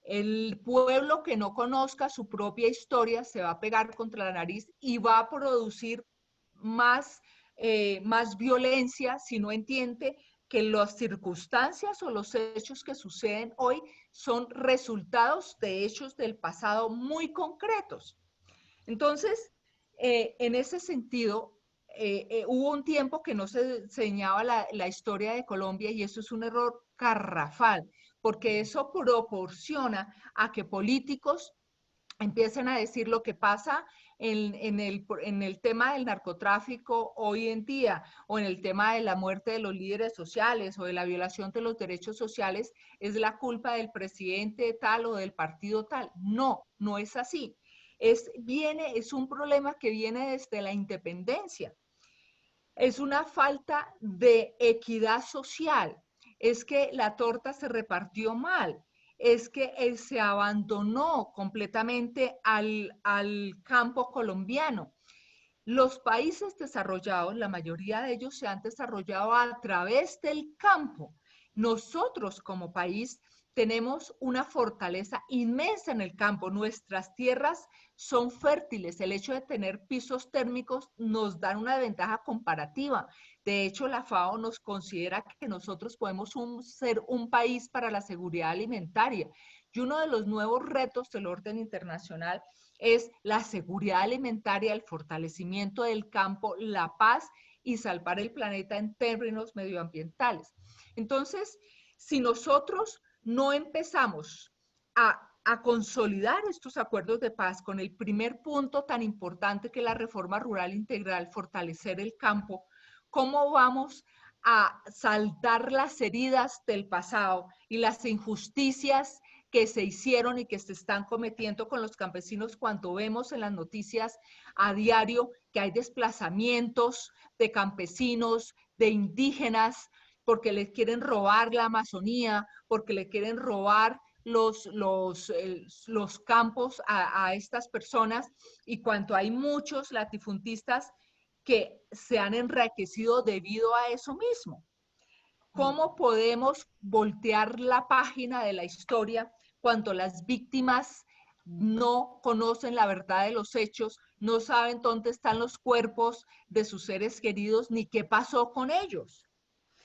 el pueblo que no conozca su propia historia se va a pegar contra la nariz y va a producir más, más violencia si no entiende que las circunstancias o los hechos que suceden hoy son resultados de hechos del pasado muy concretos. Entonces, en ese sentido, hubo un tiempo que no se enseñaba la historia de Colombia y eso es un error garrafal, porque eso proporciona a que políticos empiecen a decir lo que pasa en el tema del narcotráfico hoy en día, o en el tema de la muerte de los líderes sociales o de la violación de los derechos sociales, es la culpa del presidente tal o del partido tal. No, no es así. Es un problema que viene desde la independencia. Es una falta de equidad social. Es que la torta se repartió mal. Es que él se abandonó completamente al campo colombiano. Los países desarrollados, la mayoría de ellos se han desarrollado a través del campo. Nosotros como país tenemos una fortaleza inmensa en el campo. Nuestras tierras son fértiles. El hecho de tener pisos térmicos nos da una ventaja comparativa. De hecho, la FAO nos considera que nosotros podemos ser un país para la seguridad alimentaria. Y uno de los nuevos retos del orden internacional es la seguridad alimentaria, el fortalecimiento del campo, la paz y salvar el planeta en términos medioambientales. Entonces, si nosotros no empezamos a consolidar estos acuerdos de paz con el primer punto tan importante que es la reforma rural integral, fortalecer el campo, ¿cómo vamos a saldar las heridas del pasado y las injusticias que se hicieron y que se están cometiendo con los campesinos cuando vemos en las noticias a diario que hay desplazamientos de campesinos, de indígenas, porque les quieren robar la Amazonía, porque le quieren robar los campos a estas personas, y cuando hay muchos latifundistas que se han enriquecido debido a eso mismo. ¿Cómo podemos voltear la página de la historia cuando las víctimas no conocen la verdad de los hechos, no saben dónde están los cuerpos de sus seres queridos ni qué pasó con ellos?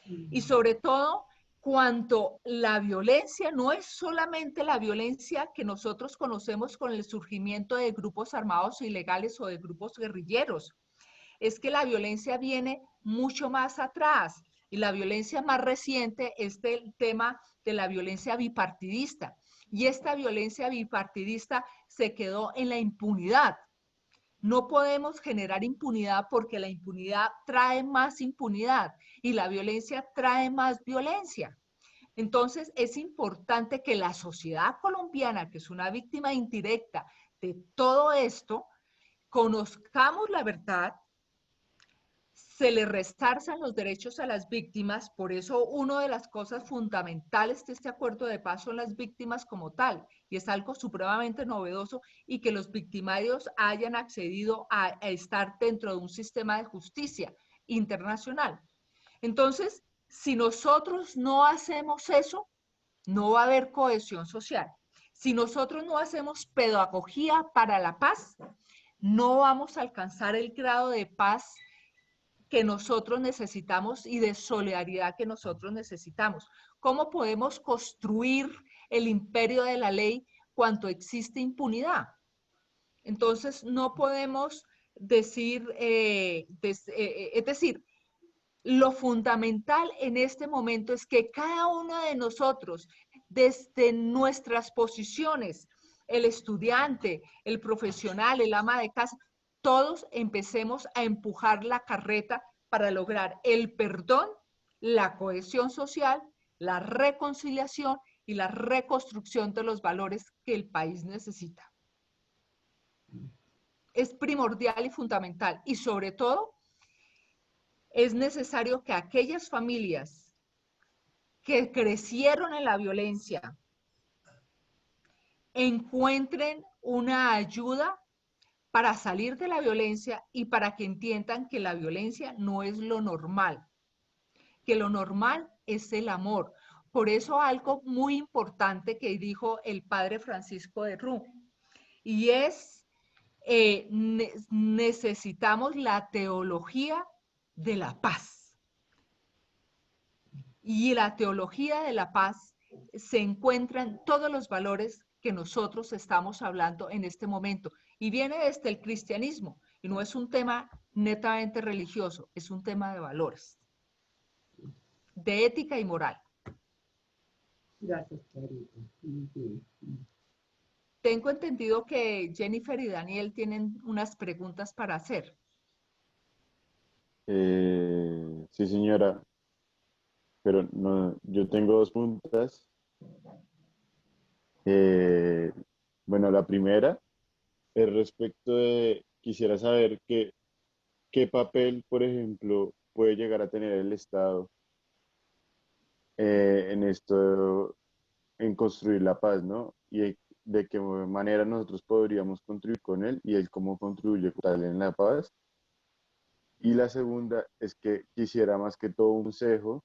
Y sobre todo, cuando la violencia no es solamente la violencia que nosotros conocemos con el surgimiento de grupos armados ilegales o de grupos guerrilleros, es que la violencia viene mucho más atrás. Y la violencia más reciente es el tema de la violencia bipartidista. Y esta violencia bipartidista se quedó en la impunidad. No podemos generar impunidad porque la impunidad trae más impunidad y la violencia trae más violencia. Entonces es importante que la sociedad colombiana, que es una víctima indirecta de todo esto, conozcamos la verdad, se le resarzan los derechos a las víctimas. Por eso una de las cosas fundamentales de este acuerdo de paz son las víctimas como tal, y es algo supremamente novedoso, y que los victimarios hayan accedido a estar dentro de un sistema de justicia internacional. Entonces, si nosotros no hacemos eso, no va a haber cohesión social. Si nosotros no hacemos pedagogía para la paz, no vamos a alcanzar el grado de paz que nosotros necesitamos y de solidaridad que nosotros necesitamos. ¿Cómo podemos construir el imperio de la ley cuando existe impunidad? Entonces, no podemos decir, es decir, lo fundamental en este momento es que cada uno de nosotros, desde nuestras posiciones, el estudiante, el profesional, el ama de casa, todos empecemos a empujar la carreta para lograr el perdón, la cohesión social, la reconciliación y la reconstrucción de los valores que el país necesita. Es primordial y fundamental, y sobre todo es necesario que aquellas familias que crecieron en la violencia encuentren una ayuda para salir de la violencia y para que entiendan que la violencia no es lo normal, que lo normal es el amor. Por eso algo muy importante que dijo el padre Francisco de Rú, y es, necesitamos la teología de la paz. Y la teología de la paz se encuentran todos los valores que nosotros estamos hablando en este momento. Y viene desde el cristianismo. Y no es un tema netamente religioso, es un tema de valores, de ética y moral. Gracias, Clarita. Muy bien. Tengo entendido que Jennifer y Daniel tienen unas preguntas para hacer. Sí, señora, pero no, yo tengo dos preguntas. Eh, bueno, la primera es respecto de, quisiera saber qué papel, por ejemplo, puede llegar a tener el Estado en esto, en construir la paz, ¿no? Y de qué manera nosotros podríamos contribuir con él y él cómo contribuye con tal en la paz. Y la segunda es que quisiera más que todo un consejo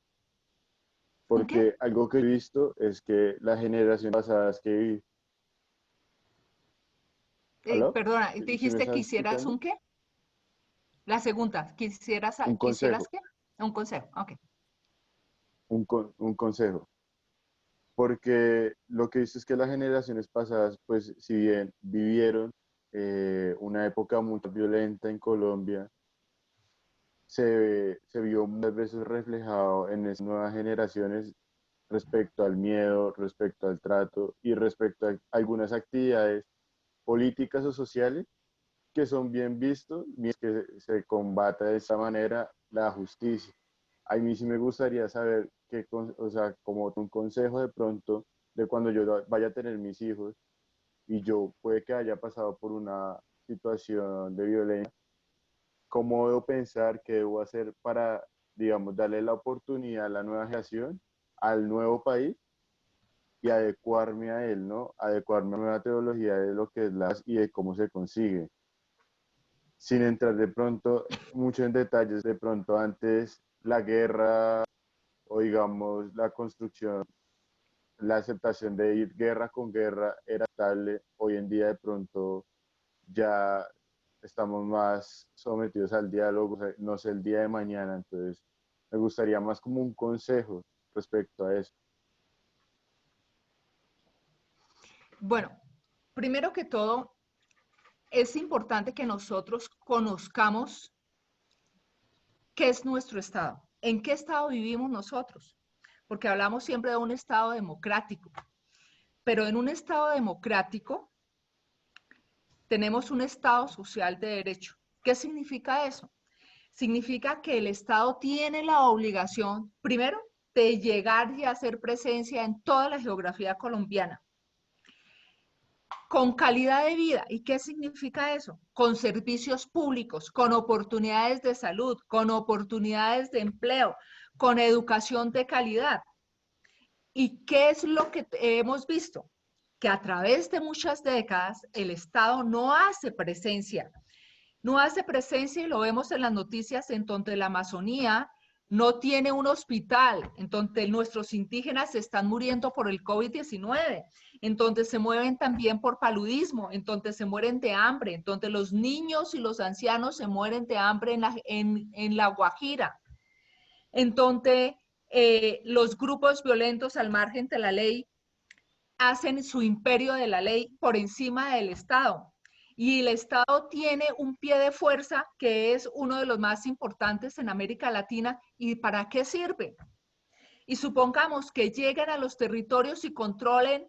Porque algo que he visto es que las generaciones pasadas que... ¿Aló? Perdona, ¿Sí, sí me dijiste estás que hicieras escuchando? un qué? La segunda, Un ¿quisieras consejo, qué? Un consejo, ok. un consejo. Porque lo que he visto es que las generaciones pasadas, pues si bien vivieron una época muy violenta en Colombia, se vio muchas veces reflejado en esas nuevas generaciones respecto al miedo, respecto al trato y respecto a algunas actividades políticas o sociales que son bien vistos, que se combata de esta manera la justicia. A mí sí me gustaría saber, o sea, como un consejo de pronto, de cuando yo vaya a tener mis hijos y yo puede que haya pasado por una situación de violencia, ¿cómo debo pensar que debo hacer para, digamos, darle la oportunidad a la nueva generación, al nuevo país y adecuarme a él, ¿no? Adecuarme a la nueva teología de lo que es la y de cómo se consigue, sin entrar de pronto mucho en detalles, de pronto antes la guerra o digamos la construcción, la aceptación de ir guerra con guerra era tal, hoy en día de pronto ya estamos más sometidos al diálogo, o sea, no sé, el día de mañana, entonces me gustaría más como un consejo respecto a eso. Bueno, primero que todo, es importante que nosotros conozcamos qué es nuestro estado, en qué estado vivimos nosotros, porque hablamos siempre de un estado democrático, pero en un estado democrático tenemos un estado social de derecho. ¿Qué significa eso? Significa que el Estado tiene la obligación, primero, de llegar y hacer presencia en toda la geografía colombiana, con calidad de vida. ¿Y qué significa eso? Con servicios públicos, con oportunidades de salud, con oportunidades de empleo, con educación de calidad. ¿Y qué es lo que hemos visto? Que a través de muchas décadas el Estado no hace presencia. No hace presencia y lo vemos en las noticias en donde la Amazonía no tiene un hospital, en donde nuestros indígenas se están muriendo por el COVID-19, en donde se mueven también por paludismo, en donde se mueren de hambre, en donde los niños y los ancianos se mueren de hambre en la Guajira, en donde los grupos violentos al margen de la ley hacen su imperio de la ley por encima del Estado. Y el Estado tiene un pie de fuerza que es uno de los más importantes en América Latina. ¿Y para qué sirve? Y supongamos que lleguen a los territorios y controlen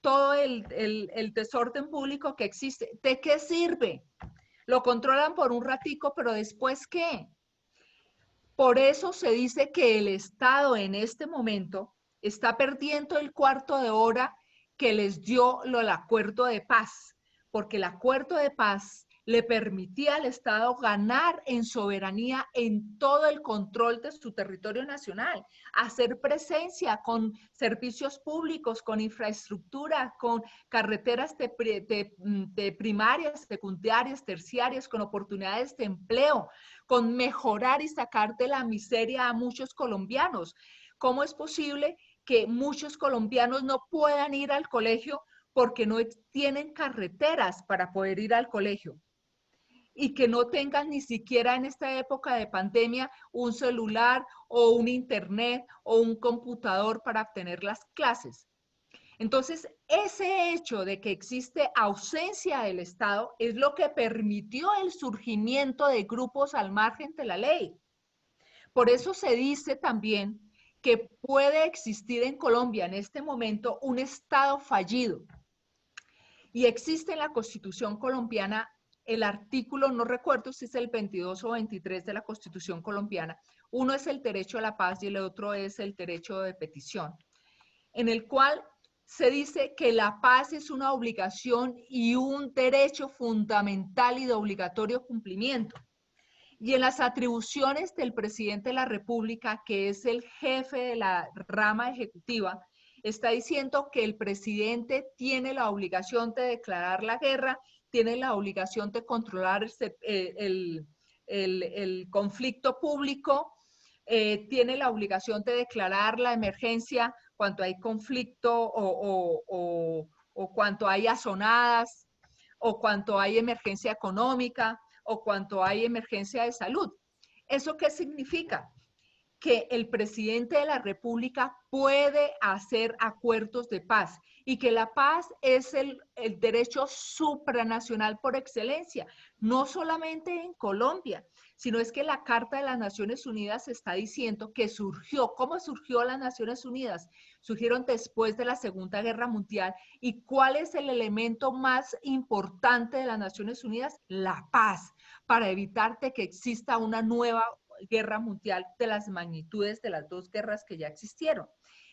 todo el desorden público que existe. ¿De qué sirve? Lo controlan por un ratico, pero después ¿qué? Por eso se dice que el Estado en este momento está perdiendo el cuarto de hora que les dio el acuerdo de paz, porque el acuerdo de paz le permitía al Estado ganar en soberanía en todo el control de su territorio nacional, hacer presencia con servicios públicos, con infraestructura, con carreteras de primarias, secundarias, terciarias, con oportunidades de empleo, con mejorar y sacar de la miseria a muchos colombianos. ¿Cómo es posible que muchos colombianos no puedan ir al colegio porque no tienen carreteras para poder ir al colegio? Y que no tengan ni siquiera en esta época de pandemia un celular o un internet o un computador para obtener las clases. Entonces, ese hecho de que existe ausencia del Estado es lo que permitió el surgimiento de grupos al margen de la ley. Por eso se dice también que puede existir en Colombia en este momento un Estado fallido. Y existe en la Constitución colombiana el artículo, no recuerdo si es el 22 o 23 de la Constitución colombiana. Uno es el derecho a la paz y el otro es el derecho de petición, en el cual se dice que la paz es una obligación y un derecho fundamental y de obligatorio cumplimiento. Y en las atribuciones del presidente de la República, que es el jefe de la rama ejecutiva, está diciendo que el presidente tiene la obligación de declarar la guerra, tiene la obligación de controlar el conflicto público, tiene la obligación de declarar la emergencia cuando hay conflicto o cuando hay azonadas, o cuando hay emergencia económica, o cuando hay emergencia de salud. ¿Eso qué significa? Que el presidente de la República puede hacer acuerdos de paz y que la paz es el derecho supranacional por excelencia, no solamente en Colombia, sino es que la Carta de las Naciones Unidas está diciendo que surgió. ¿Cómo surgió las Naciones Unidas? Surgieron después de la Segunda Guerra Mundial. ¿Y cuál es el elemento más importante de las Naciones Unidas? La paz, para evitar que exista una nueva guerra mundial de las magnitudes de las dos guerras que ya existieron.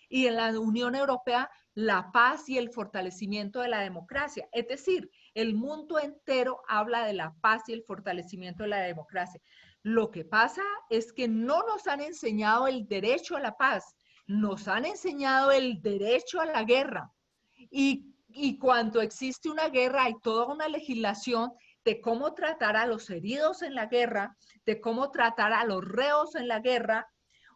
Y en la Unión Europea, la paz y el fortalecimiento de la democracia. Es decir, el mundo entero habla de la paz y el fortalecimiento de la democracia. Lo que pasa es que no nos han enseñado el derecho a la paz, nos han enseñado el derecho a la guerra. Y cuando existe una guerra hay toda una legislación de cómo tratar a los heridos en la guerra, de cómo tratar a los reos en la guerra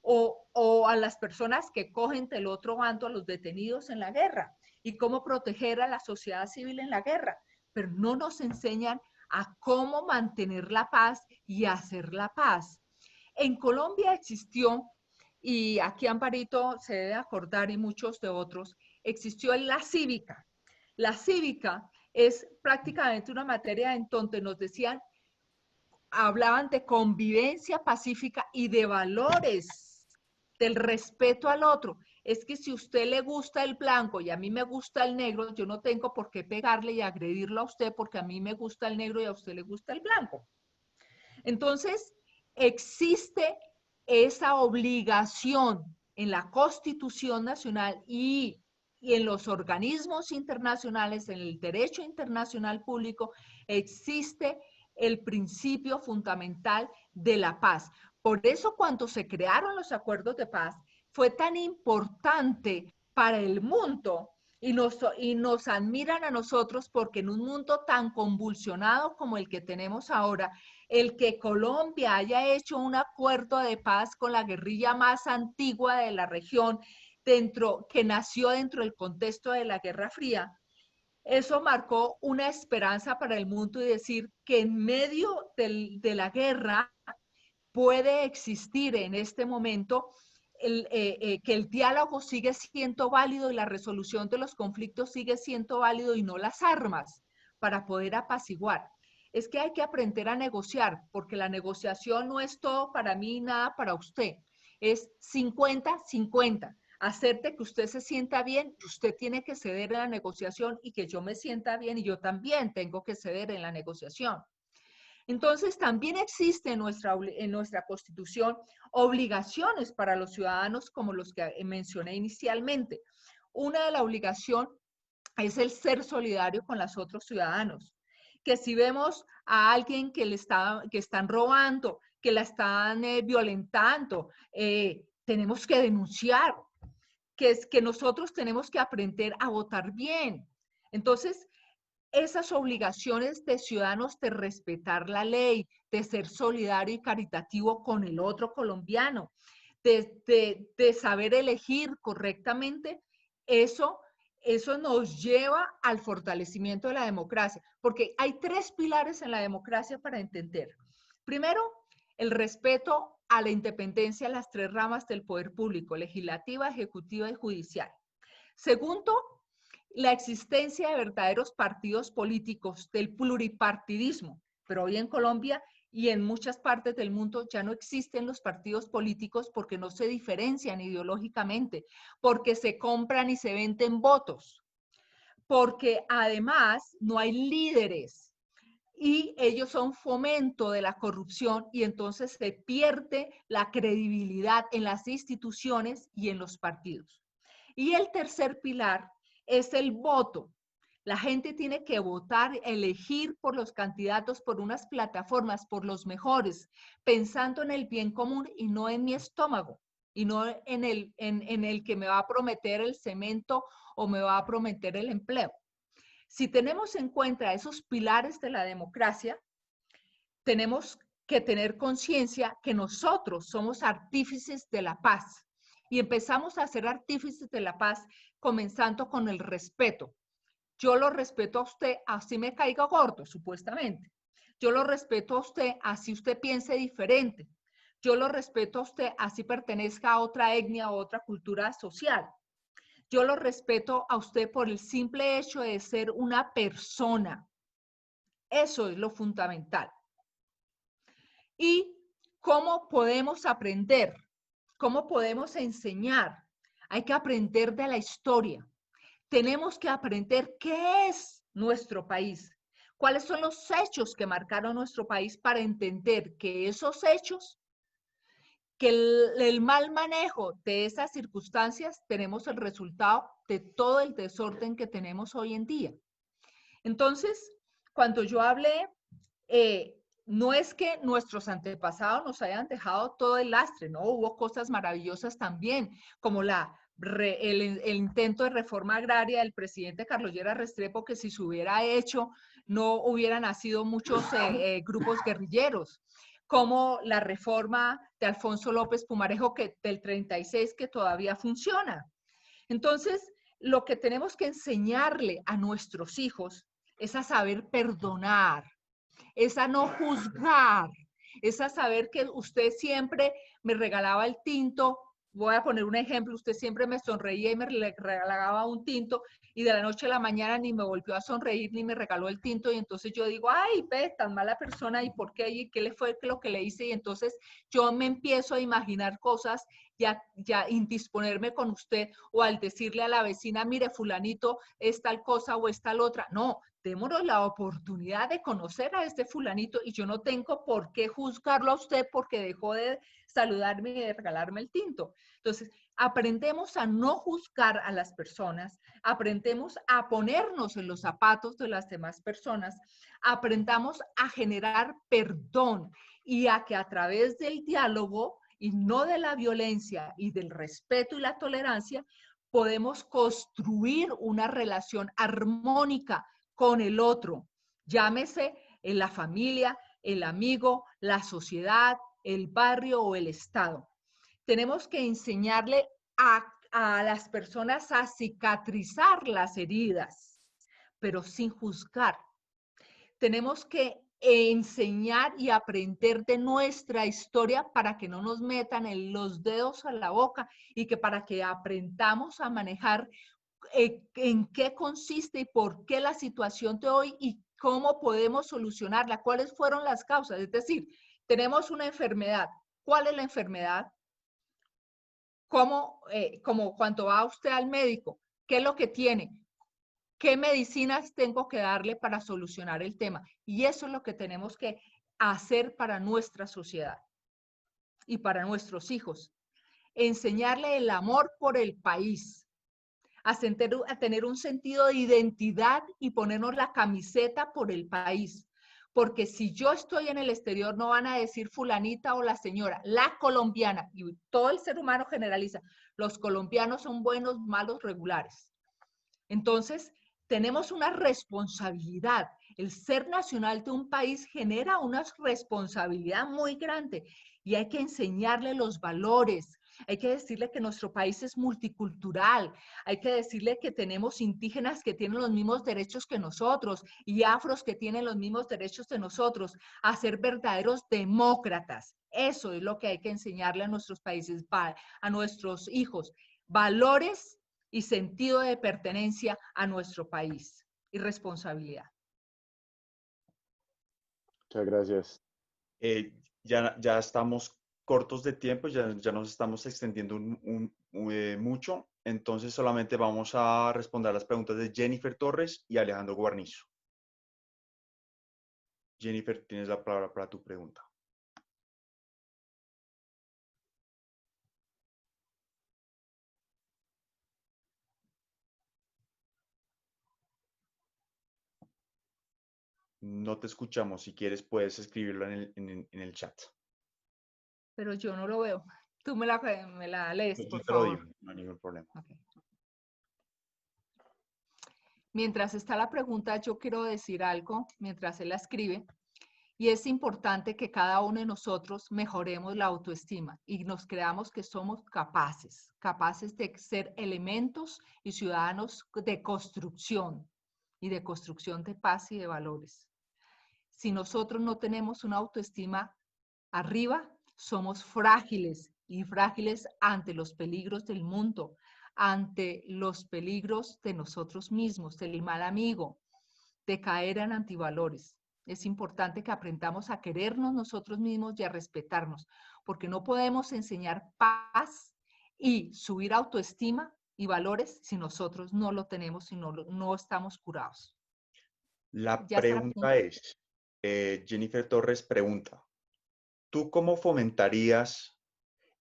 o a las personas que cogen del otro bando, a los detenidos en la guerra, y cómo proteger a la sociedad civil en la guerra. Pero no nos enseñan a cómo mantener la paz y hacer la paz. En Colombia existió, y aquí Amparito se debe acordar y muchos de otros, existió la cívica. La cívica es prácticamente una materia en donde nos decían, hablaban de convivencia pacífica y de valores, del respeto al otro. Es que si a usted le gusta el blanco y a mí me gusta el negro, yo no tengo por qué pegarle y agredirlo a usted porque a mí me gusta el negro y a usted le gusta el blanco. Entonces, existe esa obligación en la Constitución Nacional y en los organismos internacionales, en el derecho internacional público, existe el principio fundamental de la paz. Por eso cuando se crearon los acuerdos de paz, fue tan importante para el mundo y nos admiran a nosotros porque en un mundo tan convulsionado como el que tenemos ahora, el que Colombia haya hecho un acuerdo de paz con la guerrilla más antigua de la región, que nació dentro del contexto de la Guerra Fría, eso marcó una esperanza para el mundo y decir que en medio de la guerra puede existir en este momento que el diálogo sigue siendo válido y la resolución de los conflictos sigue siendo válido y no las armas para poder apaciguar. Es que hay que aprender a negociar, porque la negociación no es todo para mí y nada para usted. Es 50-50. Hacerte que usted se sienta bien, usted tiene que ceder en la negociación y que yo me sienta bien y yo también tengo que ceder en la negociación. Entonces, también existe en nuestra Constitución obligaciones para los ciudadanos como los que mencioné inicialmente. Una de las obligaciones es el ser solidario con los otros ciudadanos. Que si vemos a alguien que están robando, que la están violentando, tenemos que denunciar, que nosotros tenemos que aprender a votar bien. Entonces, esas obligaciones de ciudadanos de respetar la ley, de ser solidario y caritativo con el otro colombiano, de saber elegir correctamente, eso nos lleva al fortalecimiento de la democracia, porque hay 3 pilares en la democracia para entender. Primero, el respeto a la independencia de las 3 ramas del poder público, legislativa, ejecutiva y judicial. Segundo, la existencia de verdaderos partidos políticos, del pluripartidismo, pero hoy en Colombia y en muchas partes del mundo ya no existen los partidos políticos porque no se diferencian ideológicamente, porque se compran y se venden votos, porque además no hay líderes y ellos son fomento de la corrupción y entonces se pierde la credibilidad en las instituciones y en los partidos. Y el tercer pilar es el voto. La gente tiene que votar, elegir por los candidatos, por unas plataformas, por los mejores, pensando en el bien común y no en mi estómago, y no en el que me va a prometer el cemento o me va a prometer el empleo. Si tenemos en cuenta esos pilares de la democracia, tenemos que tener conciencia que nosotros somos artífices de la paz. Y empezamos a ser artífices de la paz comenzando con el respeto. Yo lo respeto a usted, así me caiga gordo, supuestamente. Yo lo respeto a usted, así usted piense diferente. Yo lo respeto a usted, así pertenezca a otra etnia o otra cultura social. Yo lo respeto a usted por el simple hecho de ser una persona. Eso es lo fundamental. ¿Y cómo podemos aprender? ¿Cómo podemos enseñar? Hay que aprender de la historia. Tenemos que aprender qué es nuestro país, cuáles son los hechos que marcaron nuestro país para entender que esos hechos, que el mal manejo de esas circunstancias, tenemos el resultado de todo el desorden que tenemos hoy en día. Entonces, cuando yo hablé, no es que nuestros antepasados nos hayan dejado todo el lastre, ¿no? Hubo cosas maravillosas también, como el intento de reforma agraria del presidente Carlos Lleras Restrepo, que si se hubiera hecho, no hubieran nacido muchos grupos guerrilleros, como la reforma de Alfonso López Pumarejo del 36, que todavía funciona. Entonces, lo que tenemos que enseñarle a nuestros hijos es a saber perdonar, es a no juzgar, es a saber que usted siempre me regalaba el tinto. Voy a poner un ejemplo, usted siempre me sonreía y me regalaba un tinto y de la noche a la mañana ni me volvió a sonreír ni me regaló el tinto y entonces yo digo, ay, ve, tan mala persona y por qué y qué le fue lo que le hice y entonces yo me empiezo a imaginar cosas ya indisponerme con usted o al decirle a la vecina, mire, fulanito es tal cosa o es tal otra. No, démonos la oportunidad de conocer a este fulanito y yo no tengo por qué juzgarlo a usted porque dejó de saludarme y de regalarme el tinto. Entonces, aprendemos a no juzgar a las personas, aprendemos a ponernos en los zapatos de las demás personas, aprendamos a generar perdón y a que a través del diálogo y no de la violencia y del respeto y la tolerancia, podemos construir una relación armónica con el otro. Llámese en la familia, el amigo, la sociedad, el barrio o el Estado. Tenemos que enseñarle a las personas a cicatrizar las heridas, pero sin juzgar. Tenemos que enseñar y aprender de nuestra historia para que no nos metan los dedos a la boca y que para que aprendamos a manejar en qué consiste y por qué la situación de hoy y cómo podemos solucionarla, cuáles fueron las causas. Es decir, tenemos una enfermedad. ¿Cuál es la enfermedad? Como cuando va usted al médico, ¿qué es lo que tiene? ¿Qué medicinas tengo que darle para solucionar el tema? Y eso es lo que tenemos que hacer para nuestra sociedad y para nuestros hijos. Enseñarle el amor por el país, a tener un sentido de identidad y ponernos la camiseta por el país. Porque si yo estoy en el exterior, no van a decir fulanita o la señora, la colombiana, y todo el ser humano generaliza, los colombianos son buenos, malos, regulares. Entonces, tenemos una responsabilidad. El ser nacional de un país genera una responsabilidad muy grande y hay que enseñarle los valores. Hay que decirle que nuestro país es multicultural. Hay que decirle que tenemos indígenas que tienen los mismos derechos que nosotros y afros que tienen los mismos derechos que nosotros, a ser verdaderos demócratas. Eso es lo que hay que enseñarle a nuestros países, a nuestros hijos. Valores y sentido de pertenencia a nuestro país y responsabilidad. Muchas gracias. Ya estamos cortos de tiempo, ya nos estamos extendiendo mucho, entonces solamente vamos a responder las preguntas de Jennifer Torres y Alejandro Guarnizo. Jennifer, tienes la palabra para tu pregunta. No te escuchamos. Si quieres, puedes escribirlo en el chat. Pero yo no lo veo. Tú me la lees, por favor. Yo te lo digo, no hay ningún problema. Okay. Mientras está la pregunta, yo quiero decir algo, mientras él la escribe, Y es importante que cada uno de nosotros mejoremos la autoestima y nos creamos que somos capaces de ser elementos y ciudadanos de construcción y de construcción de paz y de valores. Si nosotros no tenemos una autoestima arriba, somos frágiles y frágiles ante los peligros del mundo, ante los peligros de nosotros mismos, del mal amigo, de caer en antivalores. Es importante que aprendamos a querernos nosotros mismos y a respetarnos, porque no podemos enseñar paz y subir autoestima y valores si nosotros no lo tenemos y no estamos curados. La Ya está. pregunta es, Jennifer Torres pregunta, ¿tú cómo fomentarías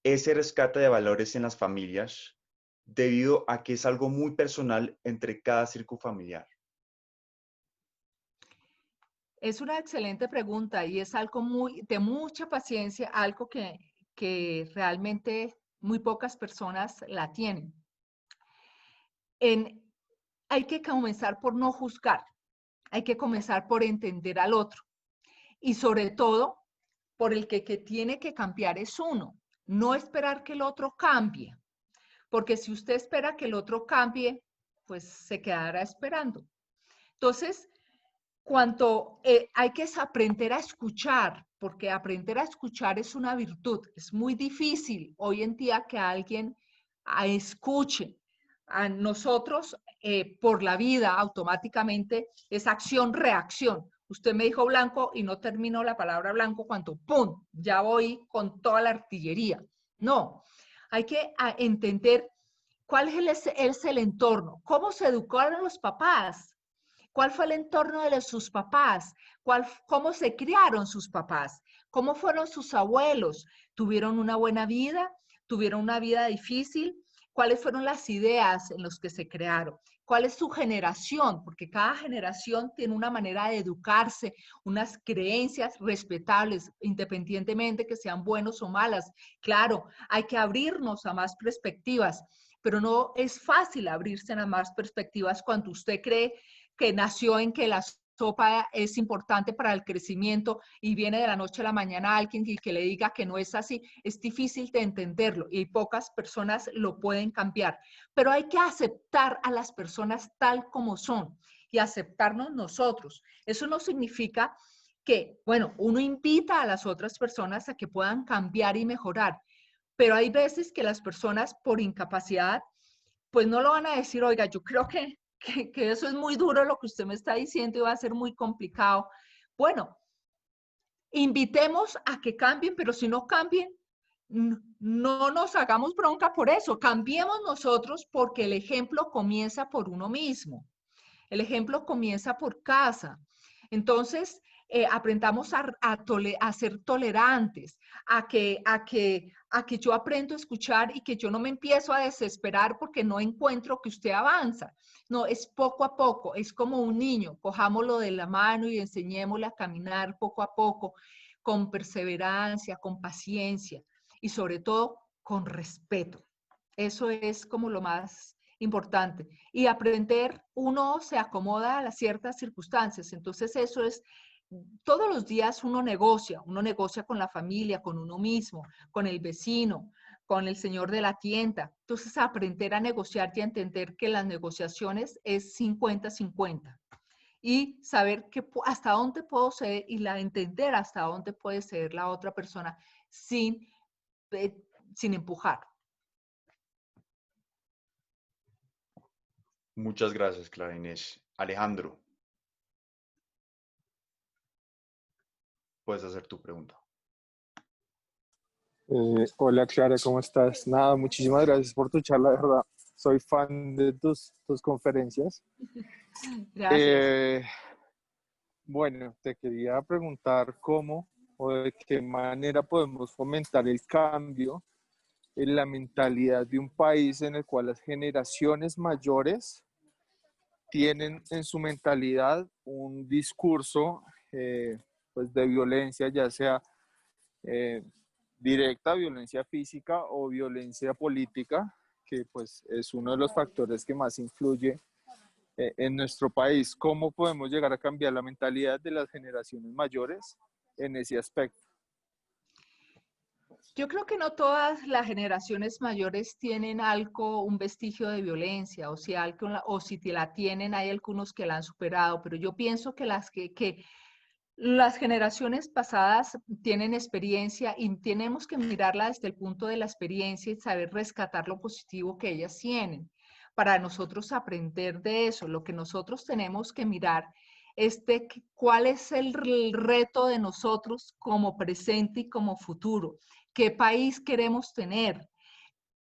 ese rescate de valores en las familias debido a que es algo muy personal entre cada círculo familiar? Es una excelente pregunta y es algo de mucha paciencia, algo que realmente muy pocas personas la tienen. Hay que comenzar por no juzgar, hay que comenzar por entender al otro y sobre todo por el que tiene que cambiar es uno, no esperar que el otro cambie, porque si usted espera que el otro cambie, pues se quedará esperando. Entonces, hay que aprender a escuchar, porque aprender a escuchar es una virtud. Es muy difícil hoy en día que alguien escuche. A nosotros, por la vida, automáticamente es acción-reacción. Usted me dijo blanco y no terminó la palabra blanco cuando ¡pum! Ya voy con toda la artillería. No, hay que entender cuál es el entorno, cómo se educaron los papás, cuál fue el entorno de sus papás, cómo se criaron sus papás, cómo fueron sus abuelos, tuvieron una buena vida, tuvieron una vida difícil, cuáles fueron las ideas en las que se crearon, cuál es su generación, porque cada generación tiene una manera de educarse, unas creencias respetables, independientemente que sean buenos o malas. Claro, hay que abrirnos a más perspectivas, pero no es fácil abrirse a más perspectivas cuando usted cree que nació en que la sopa es importante para el crecimiento y viene de la noche a la mañana alguien que le diga que no es así, es difícil de entenderlo y pocas personas lo pueden cambiar. Pero hay que aceptar a las personas tal como son y aceptarnos nosotros. Eso no significa que, bueno, uno invita a las otras personas a que puedan cambiar y mejorar, pero hay veces que las personas por incapacidad, pues no lo van a decir, oiga, yo creo que eso es muy duro lo que usted me está diciendo y va a ser muy complicado. Bueno, invitemos a que cambien, pero si no cambien, no nos hagamos bronca por eso. Cambiemos nosotros porque el ejemplo comienza por uno mismo. El ejemplo comienza por casa. Entonces, aprendamos a ser tolerantes, a que yo aprendo a escuchar y que yo no me empiezo a desesperar porque no encuentro que usted avanza. No, es poco a poco, es como un niño, cojámoslo de la mano y enseñémosle a caminar poco a poco, con perseverancia, con paciencia y sobre todo con respeto. Eso es como lo más importante. Y aprender, uno se acomoda a las ciertas circunstancias. Entonces eso es, todos los días uno negocia con la familia, con uno mismo, con el vecino, con el señor de la tienda. Entonces aprender a negociar y a entender que las negociaciones es 50-50. Y saber hasta dónde puedo ceder y entender hasta dónde puede ceder la otra persona sin empujar. Muchas gracias, Clara Inés. Alejandro, puedes hacer tu pregunta. Hola Clara, ¿cómo estás? Nada, muchísimas gracias por tu charla, de verdad. Soy fan de tus conferencias. Gracias. Bueno, te quería preguntar cómo o de qué manera podemos fomentar el cambio en la mentalidad de un país en el cual las generaciones mayores tienen en su mentalidad un discurso pues de violencia, ya sea directa, violencia física o violencia política, que pues es uno de los factores que más influye en nuestro país. ¿Cómo podemos llegar a cambiar la mentalidad de las generaciones mayores en ese aspecto. Yo creo que no todas las generaciones mayores tienen algo, un vestigio de violencia, o si, o si la tienen, hay algunos que la han superado, pero yo pienso que las generaciones pasadas tienen experiencia y tenemos que mirarla desde el punto de la experiencia y saber rescatar lo positivo que ellas tienen para nosotros aprender de eso. Lo que nosotros tenemos que mirar es de cuál es el reto de nosotros como presente y como futuro. ¿Qué país queremos tener?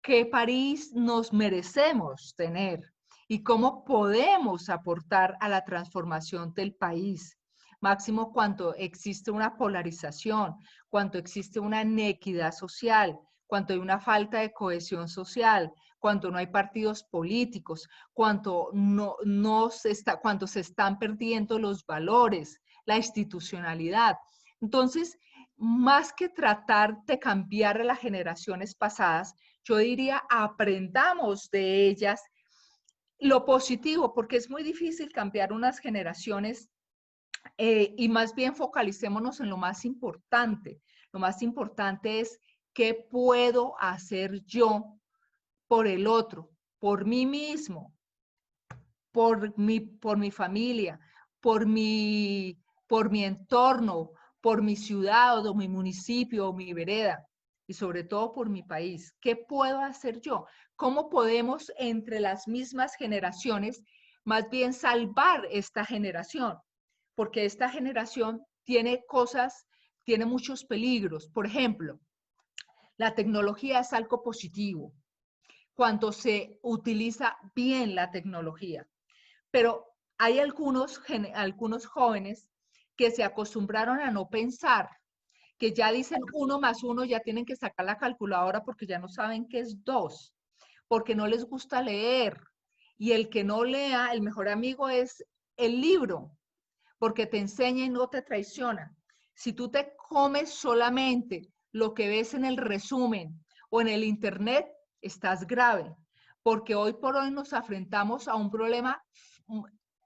¿Qué país nos merecemos tener? ¿Y cómo podemos aportar a la transformación del país? Máximo cuando existe una polarización, cuando existe una inequidad social, cuando hay una falta de cohesión social, cuando no hay partidos políticos, cuando cuando se están perdiendo los valores, la institucionalidad. Entonces, más que tratar de cambiar a las generaciones pasadas, yo diría aprendamos de ellas lo positivo, porque es muy difícil cambiar unas generaciones y más bien focalicémonos en lo más importante. Lo más importante es qué puedo hacer yo por el otro, por mí mismo, por mi familia, por mi entorno, por mi ciudad o mi municipio o mi vereda y sobre todo por mi país. ¿Qué puedo hacer yo? ¿Cómo podemos entre las mismas generaciones más bien salvar esta generación? Porque esta generación tiene tiene muchos peligros. Por ejemplo, la tecnología es algo positivo cuando se utiliza bien la tecnología. Pero hay algunos jóvenes que se acostumbraron a no pensar, que ya dicen 1 más 1, ya tienen que sacar la calculadora porque ya no saben qué es 2, porque no les gusta leer. Y el que no lea, el mejor amigo es el libro, porque te enseña y no te traiciona. Si tú te comes solamente lo que ves en el resumen o en el internet, estás grave, porque hoy por hoy nos enfrentamos a un problema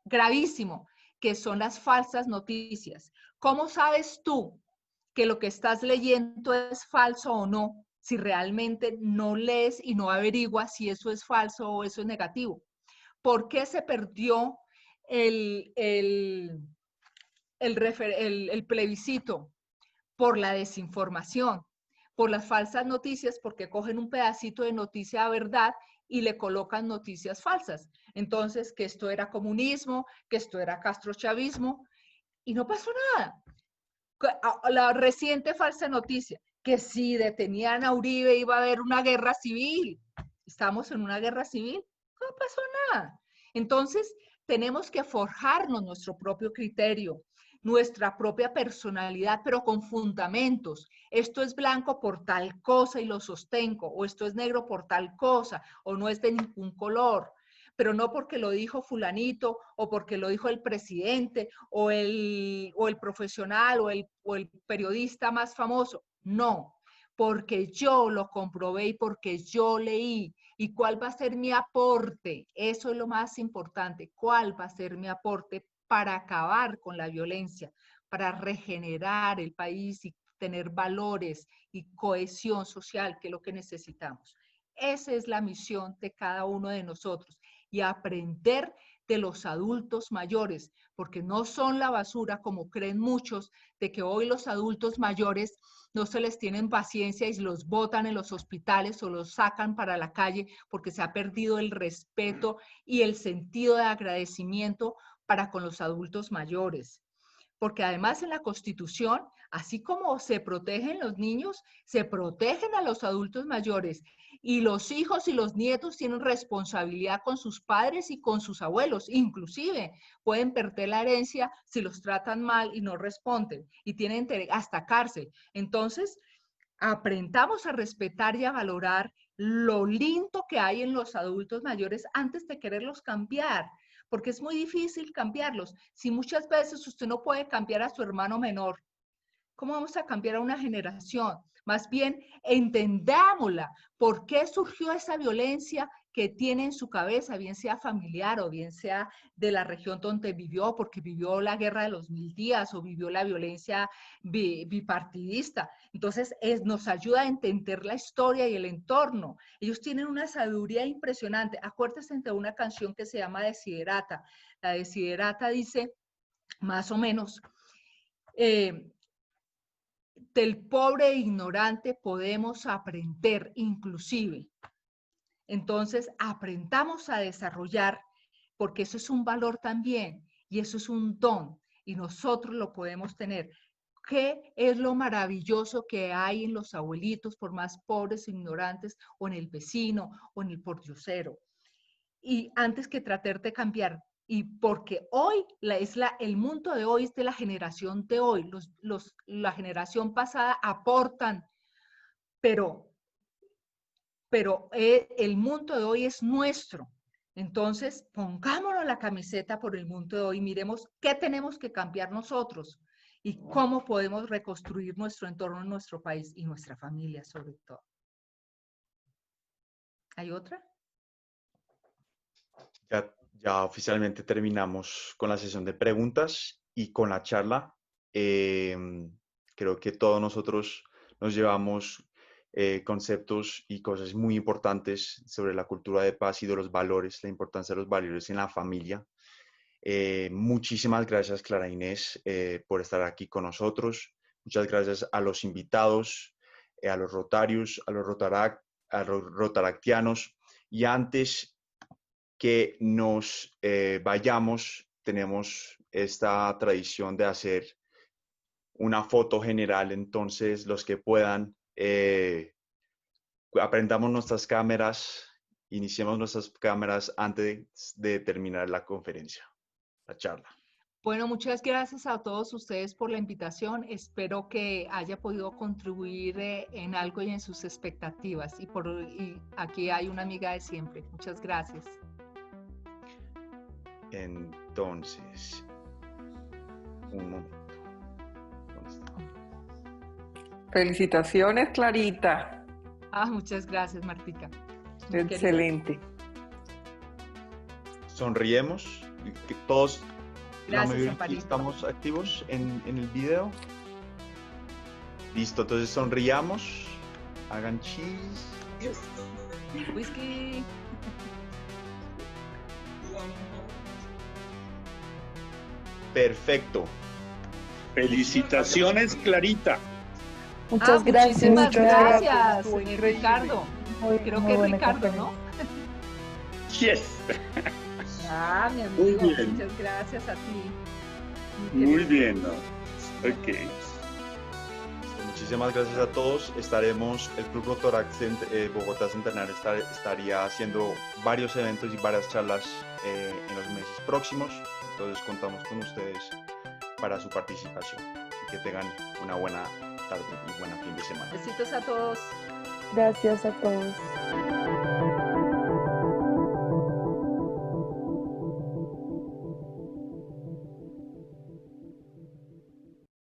gravísimo, que son las falsas noticias. ¿Cómo sabes tú que lo que estás leyendo es falso o no, si realmente no lees y no averiguas si eso es falso o eso es negativo? ¿Por qué se perdió el plebiscito? Por la desinformación, por las falsas noticias, porque cogen un pedacito de noticia verdad y le colocan noticias falsas. Entonces, que esto era comunismo, que esto era castrochavismo, y no pasó nada. La reciente falsa noticia, que si detenían a Uribe iba a haber una guerra civil. ¿Estamos en una guerra civil? No pasó nada. Entonces, tenemos que forjarnos nuestro propio criterio, nuestra propia personalidad, pero con fundamentos. Esto es blanco por tal cosa y lo sostengo, o esto es negro por tal cosa, o no es de ningún color, pero no porque lo dijo fulanito, o porque lo dijo el presidente, o el profesional, o el periodista más famoso. No, porque yo lo comprobé y porque yo leí. ¿Y cuál va a ser mi aporte? Eso es lo más importante. ¿Cuál va a ser mi aporte para acabar con la violencia, para regenerar el país y tener valores y cohesión social, que es lo que necesitamos? Esa es la misión de cada uno de nosotros y aprender de los adultos mayores, porque no son la basura como creen muchos, de que hoy los adultos mayores no se les tienen paciencia y los botan en los hospitales o los sacan para la calle porque se ha perdido el respeto y el sentido de agradecimiento para con los adultos mayores. Porque además en la Constitución, así como se protegen los niños, se protegen a los adultos mayores y los hijos y los nietos tienen responsabilidad con sus padres y con sus abuelos. Inclusive pueden perder la herencia si los tratan mal y no responden y tienen hasta cárcel. Entonces, aprendamos a respetar y a valorar lo lindo que hay en los adultos mayores antes de quererlos cambiar, porque es muy difícil cambiarlos. Si muchas veces usted no puede cambiar a su hermano menor, ¿cómo vamos a cambiar a una generación? Más bien, entendámosla. ¿Por qué surgió esa violencia que tiene en su cabeza, bien sea familiar o bien sea de la región donde vivió, porque vivió la guerra de los 1000 días o vivió la violencia bipartidista. Entonces, nos ayuda a entender la historia y el entorno. Ellos tienen una sabiduría impresionante. Acuérdense de una canción que se llama Desiderata. La Desiderata dice, más o menos, del pobre e ignorante podemos aprender inclusive. Entonces, aprendamos a desarrollar, porque eso es un valor también, y eso es un don, y nosotros lo podemos tener. ¿Qué es lo maravilloso que hay en los abuelitos, por más pobres e ignorantes, o en el vecino, o en el pordiosero? Y antes que tratar de cambiar, y porque hoy el mundo de hoy es de la generación de hoy, la generación pasada aportan, pero el mundo de hoy es nuestro. Entonces, pongámonos la camiseta por el mundo de hoy, miremos qué tenemos que cambiar nosotros y cómo podemos reconstruir nuestro entorno, nuestro país y nuestra familia sobre todo. ¿Hay otra? Ya oficialmente terminamos con la sesión de preguntas y con la charla. Creo que todos nosotros nos llevamos conceptos y cosas muy importantes sobre la cultura de paz y de los valores, la importancia de los valores en la familia. Muchísimas gracias, Clara Inés, por estar aquí con nosotros. Muchas gracias a los invitados, a los rotarios, a los rotaractianos. Y antes que nos vayamos, tenemos esta tradición de hacer una foto general. Entonces, los que puedan, aprendamos nuestras cámaras, iniciemos nuestras cámaras antes de terminar la conferencia, la charla. Bueno, muchas gracias a todos ustedes por la invitación. Espero que haya podido contribuir en algo y en sus expectativas. Y aquí hay una amiga de siempre. Muchas gracias. Entonces, un momento. ¿Dónde está? Felicitaciones, Clarita. Muchas gracias, Martica. Excelente. Sonriemos, que todos, gracias, la mayoría aquí estamos activos en el video. Listo, entonces sonriamos, hagan cheese. Whisky. Perfecto. Felicitaciones, Clarita. Muchas gracias. Muchísimas gracias, Increíble. Ricardo. Creo que es Ricardo, ¿no? Yes. Mi amigo, Muy bien. muchas gracias a ti. Muy bien, ¿no? Ok. Muchísimas gracias a todos. El Club Rotaract Bogotá Centenario estaría haciendo varios eventos y varias charlas en los meses próximos. Entonces contamos con ustedes para su participación. Y que tengan una buena tarde y buen fin de semana. Besitos a todos. Gracias a todos.